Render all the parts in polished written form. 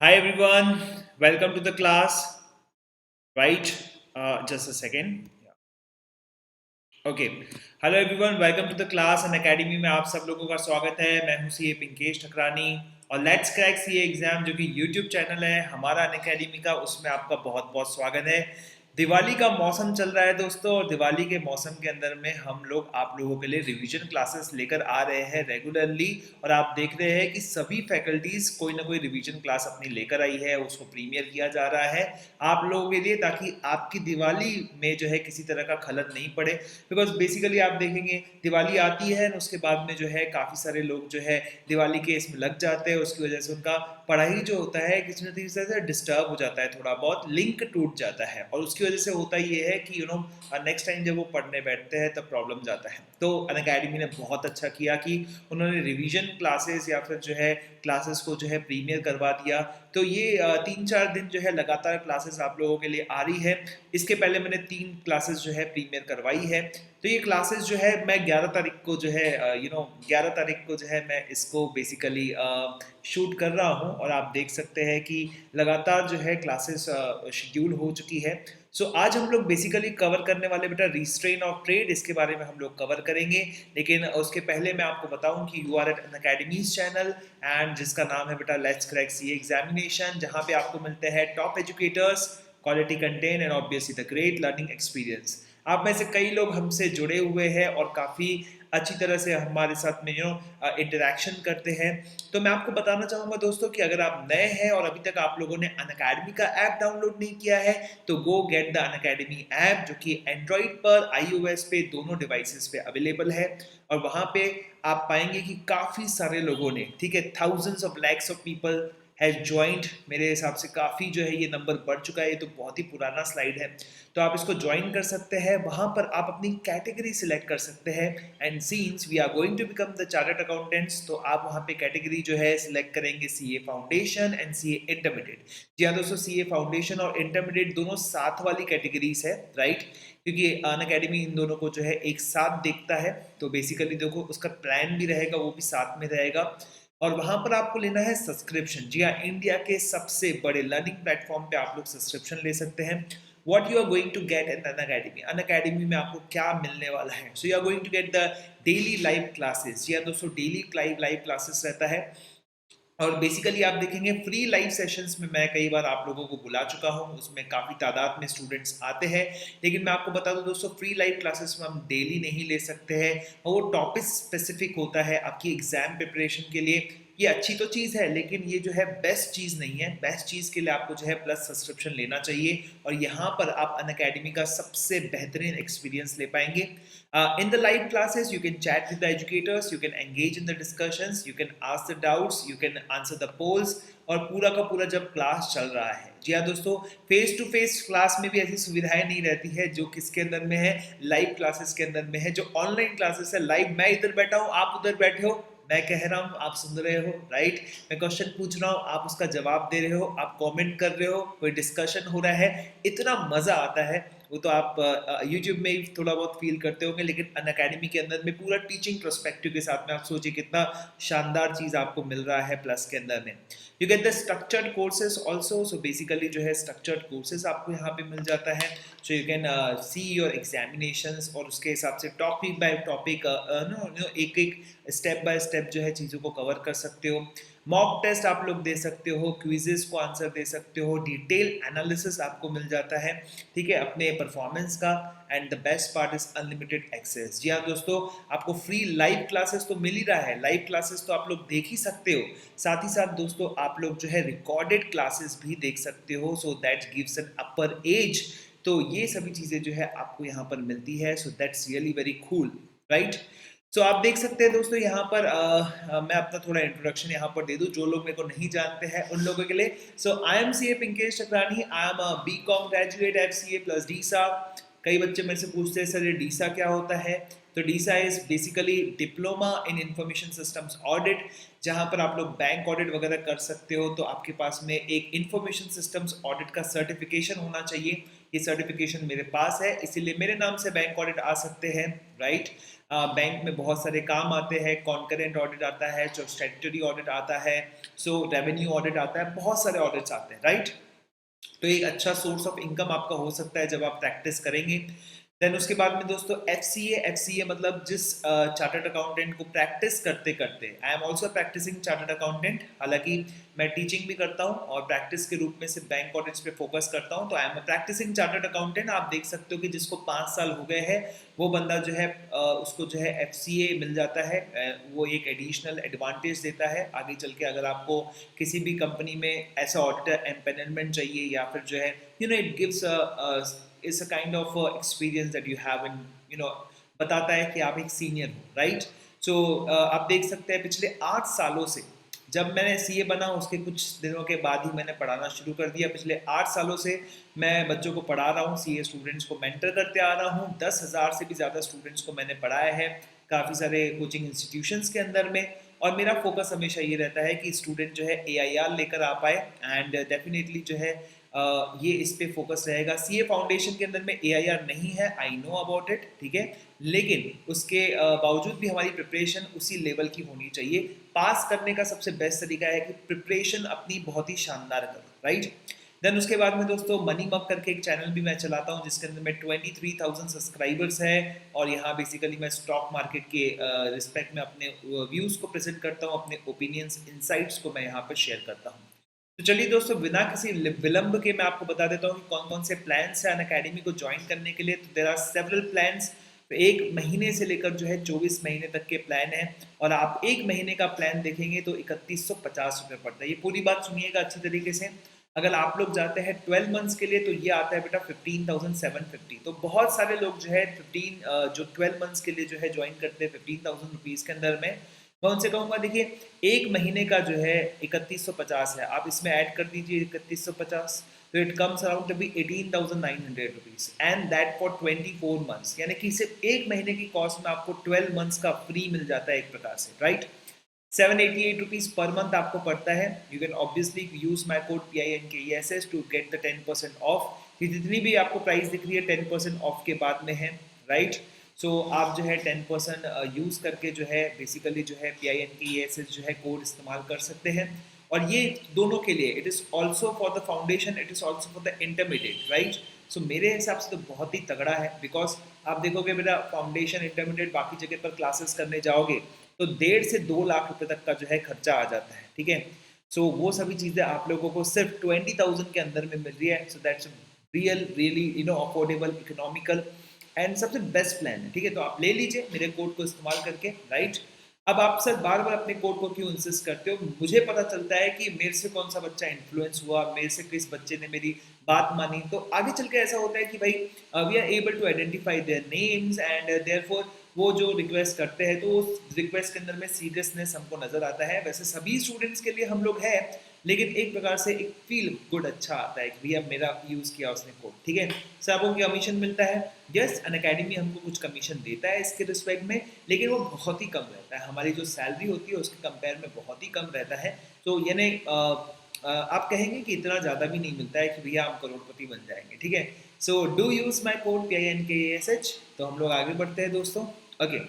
Hi everyone, welcome to the class. Right, just a second. Okay, hello everyone, welcome to the class and academy में आप सब लोगों का स्वागत है। मैं हूं सीए पिंकेश ठकरानी और लेट्स क्रैक सीए एग्जाम जो कि यूट्यूब चैनल है हमारा अन अकेडमी का, उसमें आपका बहुत बहुत स्वागत है। दिवाली का मौसम चल रहा है दोस्तों, और दिवाली के मौसम के अंदर में हम लोग आप लोगों के लिए रिवीजन क्लासेस लेकर आ रहे हैं रेगुलरली। और आप देख रहे हैं कि सभी फैकल्टीज कोई ना कोई रिवीजन क्लास अपनी लेकर आई है, उसको प्रीमियर किया जा रहा है आप लोगों के लिए, ताकि आपकी दिवाली में जो है किसी तरह का खलल नहीं पड़े। बिकॉज बेसिकली आप देखेंगे दिवाली आती है और उसके बाद में जो है काफ़ी सारे लोग जो है दिवाली के इसमें लग जाते हैं, उसकी वजह से उनका पढ़ाई जो होता है किसी न किसी तरह से डिस्टर्ब हो जाता है, थोड़ा बहुत लिंक टूट जाता है। और उसकी वजह से होता ये है कि नेक्स्ट टाइम जब वो पढ़ने बैठते हैं तब प्रॉब्लम जाता है। तो अन अकेडमी ने बहुत अच्छा किया कि उन्होंने रिवीजन क्लासेस या फिर जो है क्लासेस को जो है प्रीमियर करवा दिया। तो ये 3-4 दिन जो है लगातार क्लासेस आप लोगों के लिए आ रही है। इसके पहले मैंने 3 क्लासेस जो है प्रीमियर करवाई है। तो ये क्लासेस जो है मैं 11 तारीख को जो है 11 तारीख को जो है मैं इसको बेसिकली शूट कर रहा हूँ, और आप देख सकते हैं कि लगातार जो है क्लासेस शेड्यूल हो चुकी है। सो आज हम लोग बेसिकली कवर करने वाले बेटा रिस्ट्रेन ऑफ ट्रेड, इसके बारे में हम लोग कवर करेंगे। लेकिन उसके पहले मैं आपको बताऊं कि you are at Unacademy's channel and जिसका नाम है बेटा लेट्स क्रैक सीए एग्जामिनेशन, जहां पे आपको मिलते हैं top educators, quality content and obviously the great learning experience. आप में से कई लोग हमसे जुड़े हुए हैं और काफ़ी अच्छी तरह से हमारे साथ में इंटरेक्शन करते हैं। तो मैं आपको बताना चाहूँगा दोस्तों कि अगर आप नए हैं और अभी तक आप लोगों ने अन अकेडमी का ऐप डाउनलोड नहीं किया है तो go get the Unacademy app, जो कि एंड्रॉइड पर iOS पे दोनों डिवाइसेस पे अवेलेबल है। और वहाँ पे आप पाएंगे कि काफ़ी सारे लोगों ने, ठीक है, thousands of lakhs of people has joint. मेरे हिसाब से काफ़ी जो है ये नंबर बढ़ चुका है, ये तो बहुत ही पुराना स्लाइड है। तो आप इसको ज्वाइन कर सकते हैं, वहाँ पर आप अपनी कैटेगरी सिलेक्ट कर सकते हैं। And since we are going to become the chartered accountants, तो आप वहाँ पे कैटेगरी जो है सिलेक्ट करेंगे CA foundation and CA intermediate. जी हाँ दोस्तों, सीए फाउंडेशन और इंटरमीडिएट दोनों साथ वाली कैटेगरीज है, राइट, क्योंकि अन अकेडमी इन दोनों को जो है एक साथ देखता है। तो बेसिकली देखो उसका प्लान भी रहेगा, वो भी साथ में रहेगा। और वहां पर आपको लेना है सब्सक्रिप्शन। जी हाँ, इंडिया के सबसे बड़े लर्निंग प्लेटफॉर्म पे आप लोग सब्सक्रिप्शन ले सकते हैं। what you are going to get in an academy, Unacademy में आपको क्या मिलने वाला है। So you are going to get the daily live classes. जी हाँ दोस्तों, डेली लाइव क्लासेस रहता है। और बेसिकली आप देखेंगे फ्री लाइव सेशंस में मैं कई बार आप लोगों को बुला चुका हूं, उसमें काफ़ी तादाद में स्टूडेंट्स आते हैं। लेकिन मैं आपको बता दूं दोस्तों, फ्री लाइव क्लासेस में हम डेली नहीं ले सकते हैं, और वो टॉपिक स्पेसिफिक होता है आपकी एग्जाम प्रिपरेशन के लिए। ये अच्छी तो चीज़ है, लेकिन ये जो है बेस्ट चीज़ नहीं है। बेस्ट चीज़ के लिए आपको जो है प्लस सब्सक्रिप्शन लेना चाहिए, और यहाँ पर आप अन अकेडमी का सबसे बेहतरीन एक्सपीरियंस ले पाएंगे। In the live classes, you can chat with the educators, you can engage in the discussions, you can ask the doubts, you can answer the polls, और पूरा का पूरा जब क्लास चल रहा है। जी हाँ दोस्तों, फेस टू फेस क्लास में भी ऐसी सुविधाएं नहीं रहती है जो किसके अंदर में है, लाइव क्लासेस के अंदर में है। जो ऑनलाइन क्लासेस है लाइव, मैं इधर बैठा हूँ, आप उधर बैठे हो, मैं कह रहा हूँ आप सुन रहे हो, राइट, मैं क्वेश्चन पूछ रहा हूँ आप उसका जवाब दे रहे हो, आप कमेंट कर रहे हो, कोई डिस्कशन हो रहा है, इतना मजा आता है। वो तो आप यूट्यूब में ही थोड़ा बहुत फील करते होंगे, लेकिन अन अकेडमी के अंदर में पूरा टीचिंग पर्सपेक्टिव के साथ में आप सोचिए कितना शानदार चीज़ आपको मिल रहा है प्लस के अंदर में। You get the structured courses also. So basically जो है स्ट्रक्चर्ड कोर्सेज आपको यहाँ पे मिल जाता है। So you can see your examinations, और उसके हिसाब से टॉपिक बाय टॉपिक एक एक स्टेप बाय स्टेप जो है चीज़ों को कवर कर सकते हो। मॉक टेस्ट आप लोग दे सकते हो, क्विजेस को आंसर दे सकते हो, डिटेल एनालिसिस आपको मिल जाता है, ठीक है, अपने परफॉर्मेंस का। And the best part is unlimited access. जी हाँ दोस्तों, आपको फ्री लाइव क्लासेस तो मिल ही रहा है, लाइव क्लासेस तो आप लोग देख ही सकते हो, साथ ही साथ दोस्तों आप लोग जो है रिकॉर्डेड क्लासेस भी देख सकते हो। So that gives an upper as. तो ये सभी चीज़ें जो है आपको यहाँ पर मिलती है। So that's really very cool, right. सो आप देख सकते हैं दोस्तों यहाँ पर मैं अपना थोड़ा इंट्रोडक्शन यहाँ पर दे दूँ जो लोग मेरे को नहीं जानते हैं उन लोगों के लिए। So I am C A Pinkesh Thakrani, I am a BCom graduate at CA plus DISA. कई बच्चे मेरे से पूछते हैं सर ये डीसा क्या होता है। तो DISA is basically diploma in information systems audit, जहाँ पर आप लोग बैंक ऑडिट वगैरह कर सकते हो। तो आपके पास में एक इंफॉर्मेशन सिस्टम्स ऑडिट का सर्टिफिकेशन होना चाहिए। ये सर्टिफिकेशन मेरे पास है, इसीलिए मेरे नाम से बैंक ऑडिट आ सकते हैं, राइट। बैंक में बहुत सारे काम आते हैं, कॉन्करेंट ऑडिट आता है, जो स्टैट्यूटरी ऑडिट आता है, सो रेवेन्यू ऑडिट आता है, बहुत सारे ऑडिट्स आते हैं, राइट। तो एक अच्छा सोर्स ऑफ इनकम आपका हो सकता है जब आप प्रैक्टिस करेंगे। देन उसके बाद में दोस्तों एफसीए मतलब जिस चार्टर्ड अकाउंटेंट को प्रैक्टिस करते करते, I am also practicing chartered accountant, हालांकि मैं टीचिंग भी करता हूं और प्रैक्टिस के रूप में सिर्फ बैंक ऑडिट्स पे फोकस करता हूं, तो I am practicing chartered accountant. आप देख सकते हो कि जिसको 5 साल हो गए हैं वो बंदा जो है उसको जो है एफसीए मिल जाता है। वो एक एडिशनल एडवांटेज देता है आगे चल के, अगर आपको किसी भी कंपनी में ऐसा ऑडिटर एम्पेनलमेंट चाहिए या फिर जो है it gives is a kind of experience that you have in बताता है कि आप एक सीनियर हो, राइट। सो आप देख सकते हैं पिछले 8 सालों से, जब मैंने सीए बना उसके कुछ दिनों के बाद ही मैंने पढ़ाना शुरू कर दिया। पिछले 8 सालों से मैं बच्चों को पढ़ा रहा हूँ, सीए स्टूडेंट्स को मेंटर करते आ रहा हूँ। 10,000 से भी ज़्यादा स्टूडेंट्स को मैंने पढ़ाया है काफ़ी सारे कोचिंग इंस्टीट्यूशंस के अंदर में। और मेरा फोकस हमेशा ये रहता है कि स्टूडेंट जो है एआईआर लेकर आ पाए, एंड डेफिनेटली जो है ये इस पे फोकस रहेगा। सीए फाउंडेशन के अंदर में एआईआर नहीं है, आई नो अबाउट इट, ठीक है, लेकिन उसके बावजूद भी हमारी प्रिपरेशन उसी लेवल की होनी चाहिए। पास करने का सबसे बेस्ट तरीका है कि प्रिपरेशन अपनी बहुत ही शानदार करो, राइट। देन उसके बाद में दोस्तों मनी मग करके एक चैनल भी मैं चलाता हूँ जिसके अंदर में 23,000 सब्सक्राइबर्स है, और यहाँ बेसिकली मैं स्टॉक मार्केट के रिस्पेक्ट में अपने व्यूज़ को प्रेजेंट करता हूँ, अपने ओपिनियंस इनसाइट्स को मैं यहाँ पर शेयर करता हूँ। तो चलिए दोस्तों, बिना किसी विलंब के मैं आपको बता देता हूँ कि कौन कौन से प्लान्स हैं अनअकैडमी को ज्वाइन करने के लिए। तो देयर आर सेवरल प्लान्स। तो 1 महीने से लेकर जो है 24 महीने तक के प्लान है, और आप 1 महीने का प्लान देखेंगे तो 3150 रुपये पड़ता है। ये पूरी बात सुनिएगा अच्छी तरीके से। अगर आप लोग जाते हैं 12 मंथ्स के लिए तो ये आता है बेटा 15,750। तो बहुत सारे लोग जो है 12 मंथ्स के लिए जो है ज्वाइन करते हैं 15,000 रुपीज़ के अंदर में। मैं उनसे कहूँगा देखिए 1 महीने का जो है 3150 है, आप इसमें ऐड कर दीजिए 3150, तो it comes around to be 18,900 rupees, and that for 24 months. यानी कि सिर्फ 1 महीने की कॉस्ट में आपको 12 मंथ्स का फ्री मिल जाता है एक प्रकार से, राइट। 788 रुपीज़ पर मंथ आपको पड़ता है। You can obviously use my code PINKESS to get the 10% off. ये जितनी भी आपको प्राइस दिख रही है 10% ऑफ के बाद में है, राइट। सो आप जो है 10% यूज़ करके जो है बेसिकली जो है PINKESS जो है कोड इस्तेमाल कर सकते हैं। और ये दोनों के लिए it is also for the foundation, it is also for the intermediate, right. So मेरे हिसाब से तो बहुत ही तगड़ा है, बिकॉज आप देखोगे बेटा फाउंडेशन इंटरमीडिएट बाकी जगह पर क्लासेस करने जाओगे तो 1.5 से 2 लाख रुपए तक का जो है खर्चा आ जाता है, ठीक है। सो वो सभी चीज़ें आप लोगों को सिर्फ 20,000 के अंदर में मिल रही है। So that's really affordable, economical and सबसे बेस्ट प्लान है, ठीक है। तो आप ले लीजिए मेरे कोड को इस्तेमाल करके, राइट। अब आप सर बार बार अपने कोड को क्यों इंसिस्ट करते हो? मुझे पता चलता है कि मेरे से कौन सा बच्चा इन्फ्लुएंस हुआ, मेरे से किस बच्चे ने मेरी बात मानी, तो आगे चल के ऐसा होता है कि भाई we are able to identify their names, and therefore वो जो रिक्वेस्ट करते हैं तो उस रिक्वेस्ट के अंदर में सीरियसनेस हमको नजर आता है। वैसे सभी स्टूडेंट्स के लिए हम लोग है, लेकिन एक प्रकार से एक फील गुड अच्छा आता है कि भैया मेरा यूज़ किया उसने कोड, ठीक है। सबको कमीशन मिलता है, यस अनअकैडमी हमको कुछ कमीशन देता है इसके रिस्पेक्ट में, लेकिन वो बहुत ही कम रहता है। हमारी जो सैलरी होती है उसके कंपेयर में बहुत ही कम रहता है। तो यानी आप कहेंगे कि इतना ज़्यादा भी नहीं मिलता है कि भैया हम करोड़पति बन जाएंगे, ठीक है। So do use my code PINKESS। तो हम लोग आगे बढ़ते हैं दोस्तों। ओके,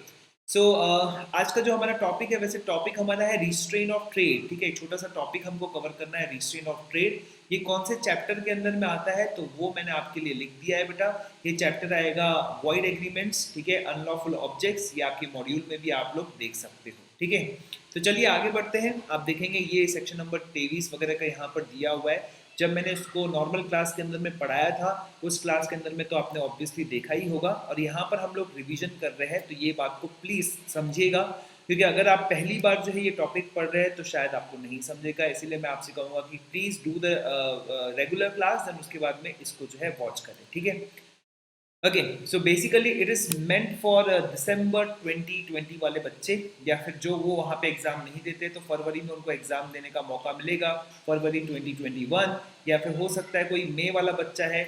सो आज का जो हमारा टॉपिक है, वैसे टॉपिक हमारा है रिस्ट्रेन ऑफ ट्रेड, ठीक है। एक छोटा सा टॉपिक हमको कवर करना है, रिस्ट्रेन ऑफ ट्रेड। ये कौन से चैप्टर के अंदर में आता है तो वो मैंने आपके लिए लिख दिया है बेटा। ये चैप्टर आएगा वॉइड एग्रीमेंट्स, ठीक है, अनलॉफुल ऑब्जेक्ट्स। ये आपके मॉड्यूल में भी आप लोग देख सकते हो, ठीक है। तो चलिए आगे बढ़ते हैं। आप देखेंगे ये सेक्शन नंबर 23 वगैरह का यहाँ पर दिया हुआ है। जब मैंने इसको नॉर्मल क्लास के अंदर में पढ़ाया था, उस क्लास के अंदर में तो आपने ऑब्वियसली देखा ही होगा, और यहाँ पर हम लोग रिवीजन कर रहे हैं, तो ये बात को प्लीज़ समझिएगा, क्योंकि अगर आप पहली बार जो है ये टॉपिक पढ़ रहे हैं तो शायद आपको नहीं समझेगा। इसीलिए मैं आपसे कहूँगा कि please do the regular class, then उसके बाद में इसको जो है वॉच करें, ठीक है। Okay, so basically it is meant for December 2020 वाले बच्चे, या फिर जो वो वहाँ पे एग्ज़ाम नहीं देते तो फरवरी में उनको एग्ज़ाम देने का मौका मिलेगा, फरवरी 2021। या फिर हो सकता है कोई मई वाला बच्चा है,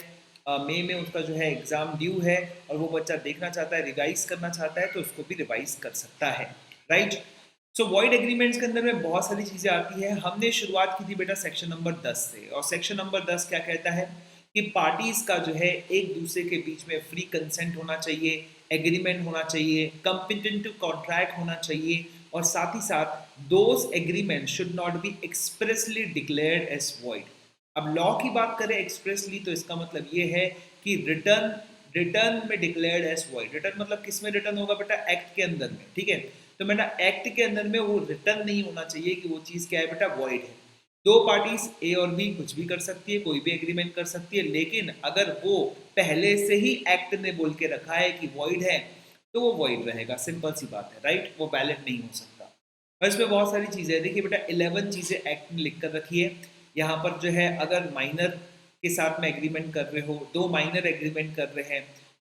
मई में उसका जो है एग्ज़ाम ड्यू है और वो बच्चा देखना चाहता है, रिवाइज करना चाहता है, तो उसको भी रिवाइज कर सकता है, राइट। सो वॉइड एग्रीमेंट्स के अंदर में बहुत सारी चीज़ें आती है। हमने शुरुआत की थी बेटा सेक्शन नंबर 10 से, और सेक्शन नंबर 10 क्या कहता है कि पार्टीज का जो है एक दूसरे के बीच में फ्री कंसेंट होना चाहिए, एग्रीमेंट होना चाहिए, कंपिटेंट कॉन्ट्रैक्ट होना चाहिए, और साथ ही साथ those agreement should not be expressly declared as void. अब लॉ की बात करें एक्सप्रेसली तो इसका मतलब ये है कि रिटर्न रिटर्न में डिक्लेयर्ड एज वॉइड। रिटर्न मतलब किस में रिटर्न होगा बेटा? एक्ट के अंदर में, ठीक है। तो बेटा एक्ट के अंदर में वो रिटर्न नहीं होना चाहिए कि वो चीज़ क्या है बेटा? वॉइड है। दो पार्टीज ए और बी कुछ भी कर सकती है, कोई भी एग्रीमेंट कर सकती है, लेकिन अगर वो पहले से ही एक्ट ने बोल के रखा है कि वॉइड है तो वो वॉइड रहेगा। सिंपल सी बात है, राइट? वो वैलिड नहीं हो सकता। और इसमें बहुत सारी चीज़ें हैं। देखिए बेटा 11 चीज़ें एक्ट में लिख कर रखी है। यहाँ पर जो है अगर माइनर के साथ में एग्रीमेंट कर रहे हो, दो माइनर एग्रीमेंट कर रहे हैं,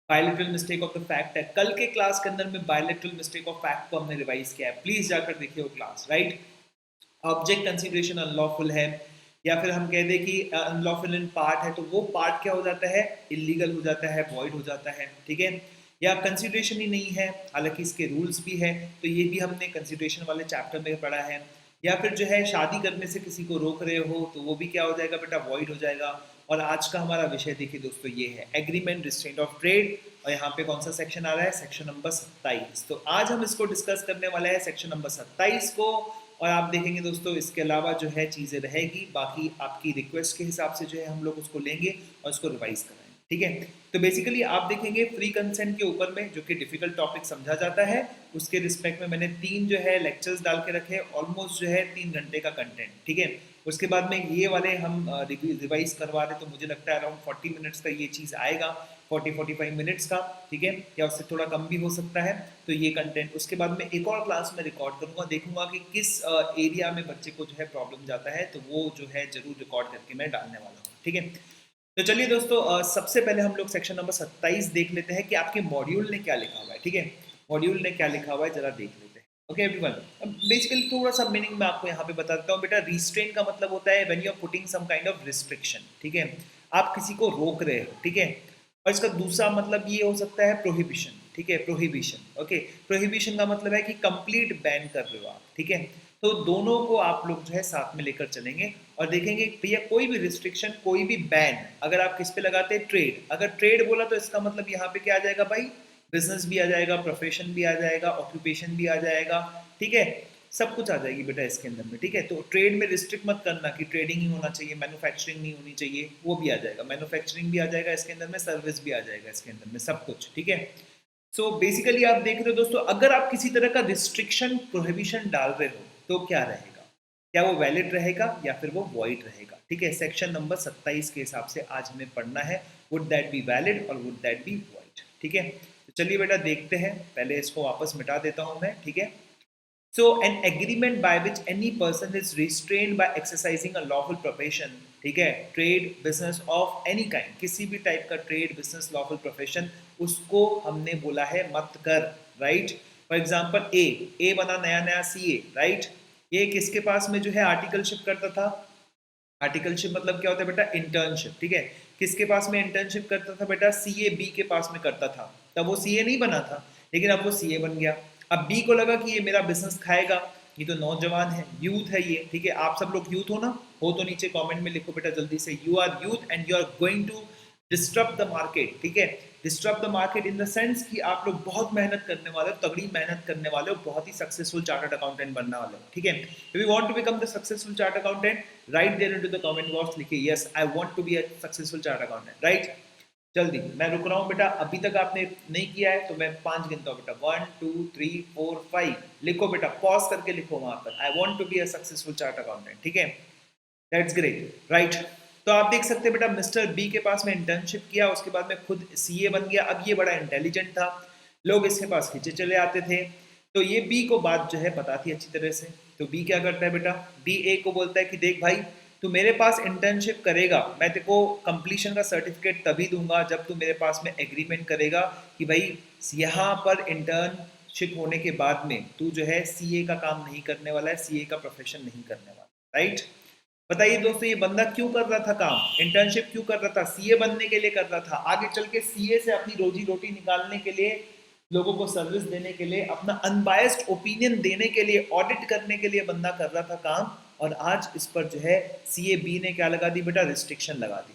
bilateral mistake of the fact है। कल के क्लास के अंदर में बायलैटरल मिस्टेक ऑफ फैक्ट को हमने रिवाइज किया है, प्लीज जाकर देखिए वो class, right? Object consideration unlawful है, या फिर हम कह दें कि अनलॉफुल इन पार्ट है, तो वो पार्ट क्या हो जाता है? इलीगल हो जाता है, वॉइड हो जाता है, ठीक है। या कंसीडरेशन ही नहीं है, हालांकि इसके रूल्स भी है, तो ये भी हमने कंसीडरेशन वाले चैप्टर में पढ़ा है। या फिर जो है शादी करने से किसी को रोक रहे हो तो वो भी क्या हो जाएगा बेटा? वॉइड हो जाएगा। और आज का हमारा विषय देखिए दोस्तों ये है एग्रीमेंट रिस्ट्रेंट ऑफ ट्रेड, और यहाँ पे कौन सा सेक्शन आ रहा है? Section number 27। तो आज हम इसको डिस्कस करने वाले हैं सेक्शन नंबर 27 को। और आप देखेंगे दोस्तों इसके अलावा जो है चीज़ें रहेगी, बाकी आपकी रिक्वेस्ट के हिसाब से जो है हम लोग उसको लेंगे और उसको रिवाइज कराएंगे, ठीक है। तो बेसिकली आप देखेंगे फ्री कंसेंट के ऊपर में, जो कि डिफिकल्ट टॉपिक समझा जाता है, उसके रिस्पेक्ट में मैंने 3 जो है लेक्चर्स डाल के रखे, ऑलमोस्ट जो है 3 घंटे का कंटेंट, ठीक है। उसके बाद में ये वाले हम रिवाइज करवा रहे, तो मुझे लगता है अराउंड 40 मिनट्स का ये चीज़ आएगा, 40-45 मिनट्स का, ठीक है, या उससे थोड़ा कम भी हो सकता है। तो ये कंटेंट उसके बाद में एक और क्लास में रिकॉर्ड करूँगा, देखूंगा कि किस एरिया में बच्चे को जो है प्रॉब्लम जाता है, तो वो जो है जरूर रिकॉर्ड करके मैं डालने वाला हूँ, ठीक है। तो चलिए दोस्तों सबसे पहले हम लोग सेक्शन नंबर 27 देख लेते हैं कि आपके मॉड्यूल ने क्या लिखा हुआ है, ठीक है। मॉड्यूल ने क्या लिखा हुआ है जरा देख लेते हैं। ओके एवरीवन, अब बेसिकली थोड़ा सा मीनिंग मैं आपको यहाँ पे बता देता हूँ बेटा। रिस्ट्रेन का मतलब होता है when you are putting some kind of restriction, ठीक है, आप किसी को रोक रहे हो, ठीक है। और इसका दूसरा मतलब ये हो सकता है प्रोहिबिशन, ठीक है, प्रोहिबिशन। ओके, प्रोहिबिशन का मतलब है कि कंप्लीट बैन कर रहे हो आप, ठीक है। तो दोनों को आप लोग जो है साथ में लेकर चलेंगे और देखेंगे भैया कोई भी रिस्ट्रिक्शन, कोई भी बैन अगर आप किस पे लगाते हैं? ट्रेड। अगर ट्रेड बोला तो इसका मतलब यहाँ पे क्या आ जाएगा भाई? बिजनेस भी आ जाएगा, प्रोफेशन भी आ जाएगा, ऑक्यूपेशन भी आ जाएगा, ठीक है, सब कुछ आ जाएगी बेटा इसके अंदर में, ठीक है। तो ट्रेड में रिस्ट्रिक्ट मत करना कि ट्रेडिंग ही होना चाहिए, मैन्युफैक्चरिंग नहीं होनी चाहिए, वो भी आ जाएगा, मैन्युफैक्चरिंग भी आ जाएगा इसके अंदर में, सर्विस भी आ जाएगा इसके अंदर में, सब कुछ, ठीक है। सो बेसिकली आप देख रहे हो दोस्तों, अगर आप किसी तरह का रिस्ट्रिक्शन, प्रोहिबिशन डाल रहे हो तो क्या रहेगा? क्या वो वैलिड रहेगा या फिर वो वॉइड रहेगा, ठीक है। सेक्शन नंबर 27 के हिसाब से आज हमें पढ़ना है, वुड दैट बी वैलिड और वुड दैट बी वॉइड, ठीक है। तो चलिए बेटा देखते हैं, पहले इसको वापस मिटा देता हूं मैं, ठीक है। So, an agreement by which any person is restrained by exercising a lawful profession, ठीक है, trade, business of any kind, किसी भी टाइप का ट्रेड, बिजनेस, लॉफुल प्रोफेशन, उसको हमने बोला है मत कर, राइट। फॉर एग्जांपल ए बना नया नया सीए, राइट। ये किसके पास में जो है आर्टिकलशिप करता था? आर्टिकलशिप मतलब क्या होता है बेटा? इंटर्नशिप, ठीक है। किसके पास में इंटर्नशिप करता था बेटा? सीए बी के पास में करता था। तब वो सीए नहीं बना था, लेकिन अब वो सीए बन गया। अब बी को लगा कि ये मेरा बिजनेस खाएगा, ये तो नौजवान है, यूथ है ये, ठीक है। आप सब लोग यूथ हो ना? हो तो नीचे कमेंट में लिखो बेटा जल्दी से, you are youth and you are going to disturb the market, ठीक है। Disturb the market in the sense कि आप लोग बहुत मेहनत करने वाले हो, तगड़ी मेहनत करने वाले हो, बहुत ही सक्सेसफुल चार्टर्ड अकाउंटेंट बनने वाले हो, ठीक है। If you want to become the successful chartered accountant, write there into the comment box, लिखिए yes I want to be a successful chartered accountant, right. जल्दी, मैं रुक रहा हूँ बेटा, अभी तक आपने नहीं किया है तो मैं 5 गिनता हूँ बेटा, 1 2 3 4 5, लिखो बेटा, पॉज करके लिखो वहां पर, I want to be a successful chartered accountant, ठीक है। That's great, right. तो आप देख सकते हैं बेटा, मिस्टर बी के पास में इंटर्नशिप किया, उसके बाद में खुद सीए बन गया। अब ये बड़ा इंटेलिजेंट था, लोग इसके पास खींचे चले आते थे, तो ये बी को बात जो है पता थी अच्छी तरह से। तो बी क्या करता है बेटा? बी ए को बोलता है कि देख भाई, तू मेरे पास इंटर्नशिप करेगा, मैं तेरे को कंप्लीशन का सर्टिफिकेट तभी दूंगा जब तू मेरे पास में एग्रीमेंट करेगा कि भाई यहाँ पर इंटर्नशिप होने के बाद में तू जो है सीए का काम नहीं करने वाला है, सीए का प्रोफेशन नहीं करने वाला, राइट। बताइए दोस्तों, ये बंदा क्यों कर रहा था काम? इंटर्नशिप क्यों कर रहा था? सीए बनने के लिए कर रहा था, आगे चल के सीए से अपनी रोजी रोटी निकालने के लिए, लोगों को सर्विस देने के लिए, अपना अनबायस्ड ओपिनियन देने के लिए, ऑडिट करने के लिए बंदा कर रहा था काम। और आज इस पर जो है सीए बी ने क्या लगा दी बेटा? रिस्ट्रिक्शन लगा दी।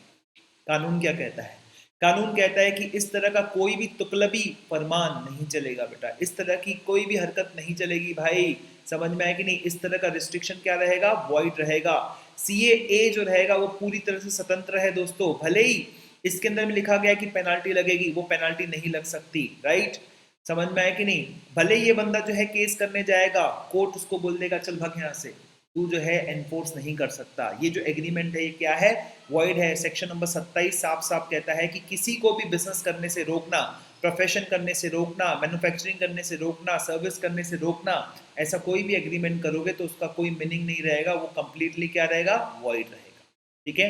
कानून क्या कहता है? कानून कहता है कि इस तरह का कोई भी तुकलबी फरमान नहीं चलेगा बेटा, इस तरह की कोई भी हरकत नहीं चलेगी भाई, समझ में आया कि नहीं। इस तरह का रिस्ट्रिक्शन क्या रहेगा, वॉइड रहेगा। सीएए जो रहेगा वो पूरी तरह से स्वतंत्र है दोस्तों, भले ही इसके अंदर में लिखा गया है कि पेनाल्टी लगेगी, वो पेनाल्टी नहीं लग सकती, राइट। समझ में आया कि नहीं। भले ये बंदा जो है केस करने जाएगा, कोर्ट उसको बोल देगा चल भाग यहाँ से, तू जो है एनफोर्स नहीं कर सकता। ये जो एग्रीमेंट है ये क्या है, वॉइड है। सेक्शन नंबर 27 साफ साफ कहता है कि किसी को भी बिजनेस करने से रोकना, प्रोफेशन करने से रोकना, मैन्युफैक्चरिंग करने से रोकना, सर्विस करने से रोकना, ऐसा कोई भी एग्रीमेंट करोगे तो उसका कोई मीनिंग नहीं रहेगा, वो कंप्लीटली क्या रहेगा, वॉइड रहेगा, ठीक है।